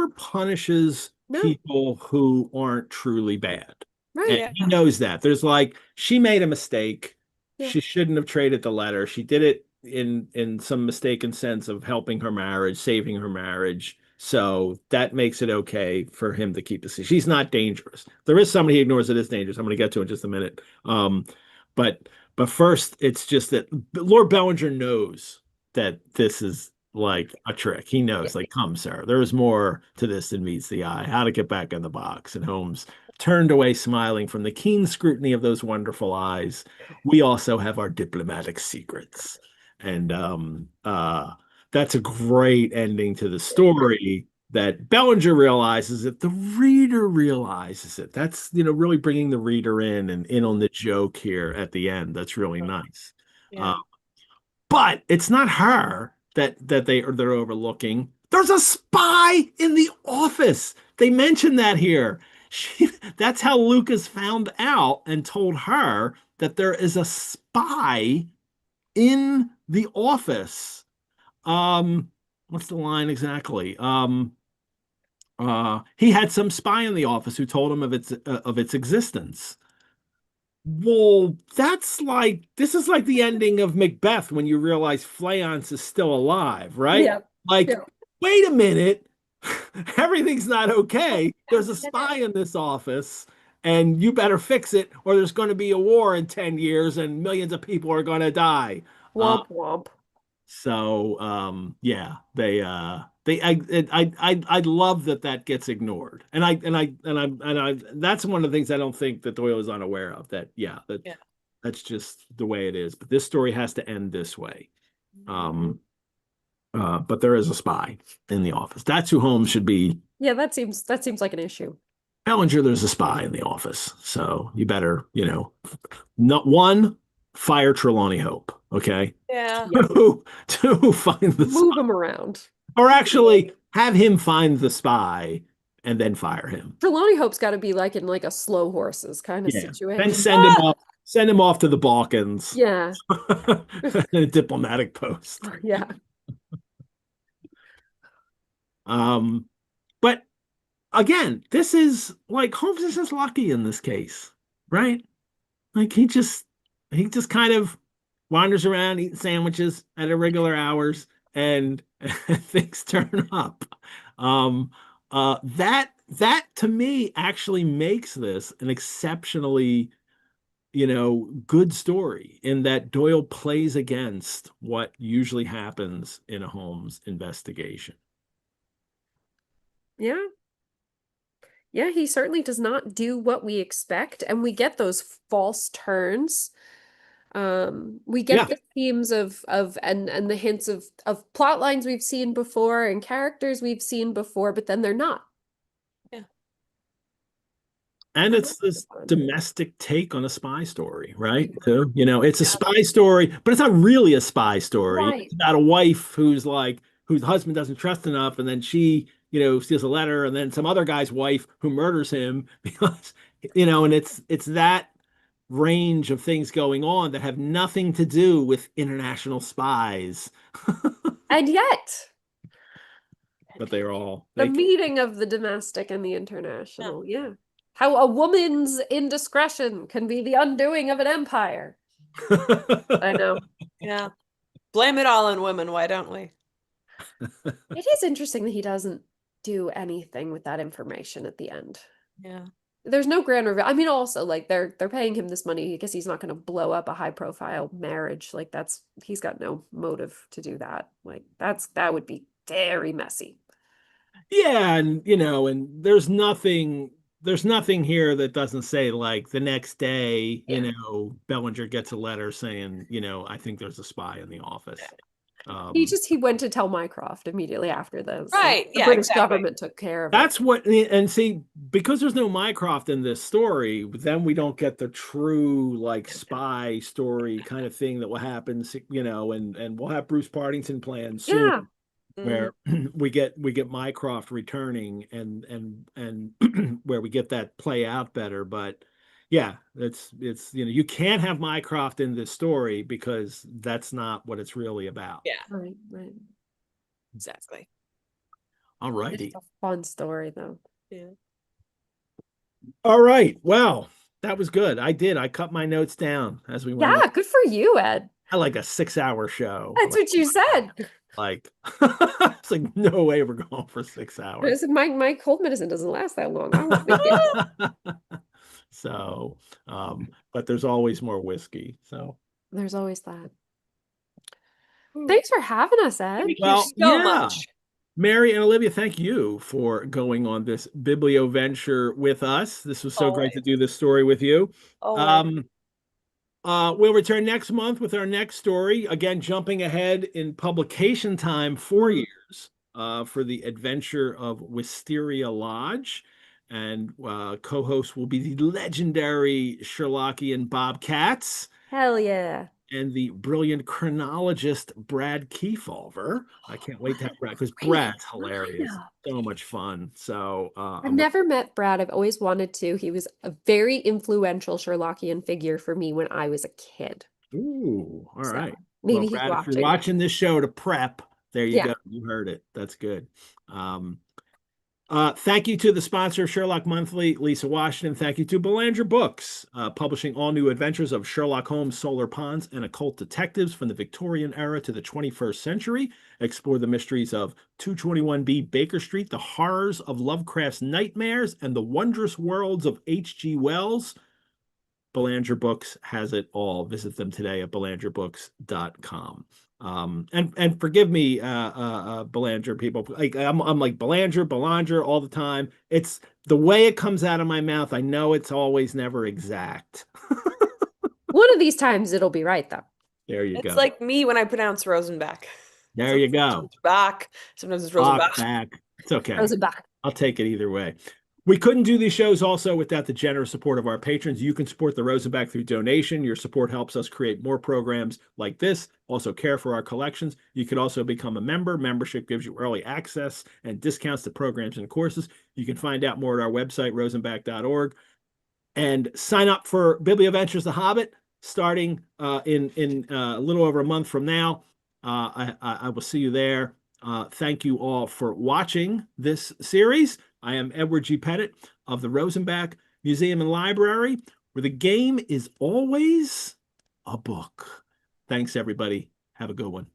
punishes people who aren't truly bad. Right. And he knows that. There's like, she made a mistake. Yeah. She shouldn't have traded the letter. She did it in some mistaken sense of helping her marriage, saving her marriage. So that makes it okay for him to keep the secret. She's not dangerous. There is somebody he ignores that is dangerous. I'm going to get to in just a minute. But first, it's just that Lord Bellinger knows that this is like a trick. He knows, like, come, sir, there is more to this than meets the eye. How to get back in the box. And Holmes turned away smiling from the keen scrutiny of those wonderful eyes. We also have our diplomatic secrets. And that's a great ending to the story, that Bellinger realizes it, the reader realizes it. That's, really bringing the reader in and in on the joke here at the end. That's really nice. Yeah. But it's not her they're overlooking. There's a spy in the office. They mentioned that here. That's how Lucas found out and told her that there is a spy in the office. What's the line exactly? He had some spy in the office who told him of its existence. Well, this is like the ending of Macbeth when you realize Fleance is still alive, right? Yeah. Like, Yeah. wait a minute, everything's not okay. There's a spy in this office, and you better fix it, or there's going to be a war in 10 years, and millions of people are going to die. Womp womp. So yeah, I love that gets ignored. And that's one of the things I don't think that Doyle is unaware of, that that's just the way it is. But this story has to end this way. But there is a spy in the office. That's who Holmes should be. Yeah, that seems like an issue. Bellinger, there's a spy in the office. So you better, not one, fire Trelawney Hope. Okay. Yeah. To find the Move spy. him around. Or actually have him find the spy and then fire him. Trelawney Hope's got to be like in like a slow horses kind of situation. Then send him off to the Balkans. Yeah. In a diplomatic post. Yeah. But again, this is like Holmes is just lucky in this case, right? Like he just kind of wanders around eating sandwiches at irregular hours and things turn up. That to me actually makes this an exceptionally, good story, in that Doyle plays against what usually happens in a Holmes investigation. Yeah. Yeah, he certainly does not do what we expect, and we get those false turns. We get the themes of and the hints of plot lines we've seen before and characters we've seen before, but then they're not. Yeah. And it's this domestic take on a spy story, right? So, it's a spy story, but it's not really a spy story. Right. It's about a wife whose husband doesn't trust enough, and then she, steals a letter, and then some other guy's wife who murders him because, and it's that range of things going on that have nothing to do with international spies. And yet, but they're all the meeting of the domestic and the international. Yeah. How a woman's indiscretion can be the undoing of an empire. I know. Yeah. Blame it all on women, why don't we? It is interesting that he doesn't do anything with that information at the end. Yeah. There's no grand reveal. I mean, also, like, they're paying him this money because he's not going to blow up a high profile marriage. Like, he's got no motive to do that. Like, that would be very messy. Yeah, and and there's nothing here that doesn't say, like, the next day, Bellinger gets a letter saying, I think there's a spy in the office. He went to tell Mycroft immediately after this. Right. The British government took care of That's what, and see, because there's no Mycroft in this story, then we don't get the true, like, spy story kind of thing that will happen, and we'll have Bruce Partington playing soon. Yeah. Where we get Mycroft returning and where we get that play out better. But yeah, it's you can't have Mycroft in this story because that's not what it's really about. Yeah. Right. Exactly. All righty. It's a fun story though. Yeah. All right. Well, that was good. I cut my notes down as we went. Yeah, good for you, Ed. I like a 6-hour show. That's what you said. Like, it's like, no way we're going for 6 hours. My cold medicine doesn't last that long. I won't make it. So, but there's always more whiskey. So there's always that. Thanks for having us, Ed. Well, so much. Mary and Olivia, thank you for going on this biblio venture with us. This was so great to do this story with you. We'll return next month with our next story. Again, jumping ahead in publication time 4 years for the adventure of Wisteria Lodge. And co-host will be the legendary Sherlockian Bob Katz. Hell yeah. and the brilliant chronologist Brad Kefauver. I can't wait to have Brad, because Great. Brad's hilarious. Yeah. So much fun. So I've never met Brad. I've always wanted to. He was a very influential Sherlockian figure for me when I was a kid. ooh, all So right. maybe Well, he's Brad, if you're watching. watching this show to prep, there you Yeah. go. You heard it. That's good. Thank you to the sponsor of Sherlock Monthly, Lisa Washington. Thank you to Belanger Books, publishing all new adventures of Sherlock Holmes, Solar Ponds, and occult detectives from the Victorian era to the 21st century. Explore the mysteries of 221B Baker Street, the horrors of Lovecraft's nightmares, and the wondrous worlds of H.G. Wells. Belanger Books has it all. Visit them today at belangerbooks.com. And forgive me, Belanger people. Like I'm like Belanger all the time. It's the way it comes out of my mouth. I know it's always never exact. One of these times it'll be right, though. There you It's go. like me when I pronounce Rosenbach. There you go. It's back. Sometimes it's Rock Rosenbach. back. It's okay. Rosenbach. I'll take it either way. We couldn't do these shows also without the generous support of our patrons. You can support the Rosenbach through donation. Your support helps us create more programs like this, also care for our collections. You could also become a member. Membership gives you early access and discounts to programs and courses. You can find out more at our website, rosenbach.org, and sign up for Biblioventures The Hobbit starting in a little over a month from now. I will see you there. Thank you all for watching this series. I am Edward G. Pettit of the Rosenbach Museum and Library, where the game is always a book. Thanks, everybody. Have a good one.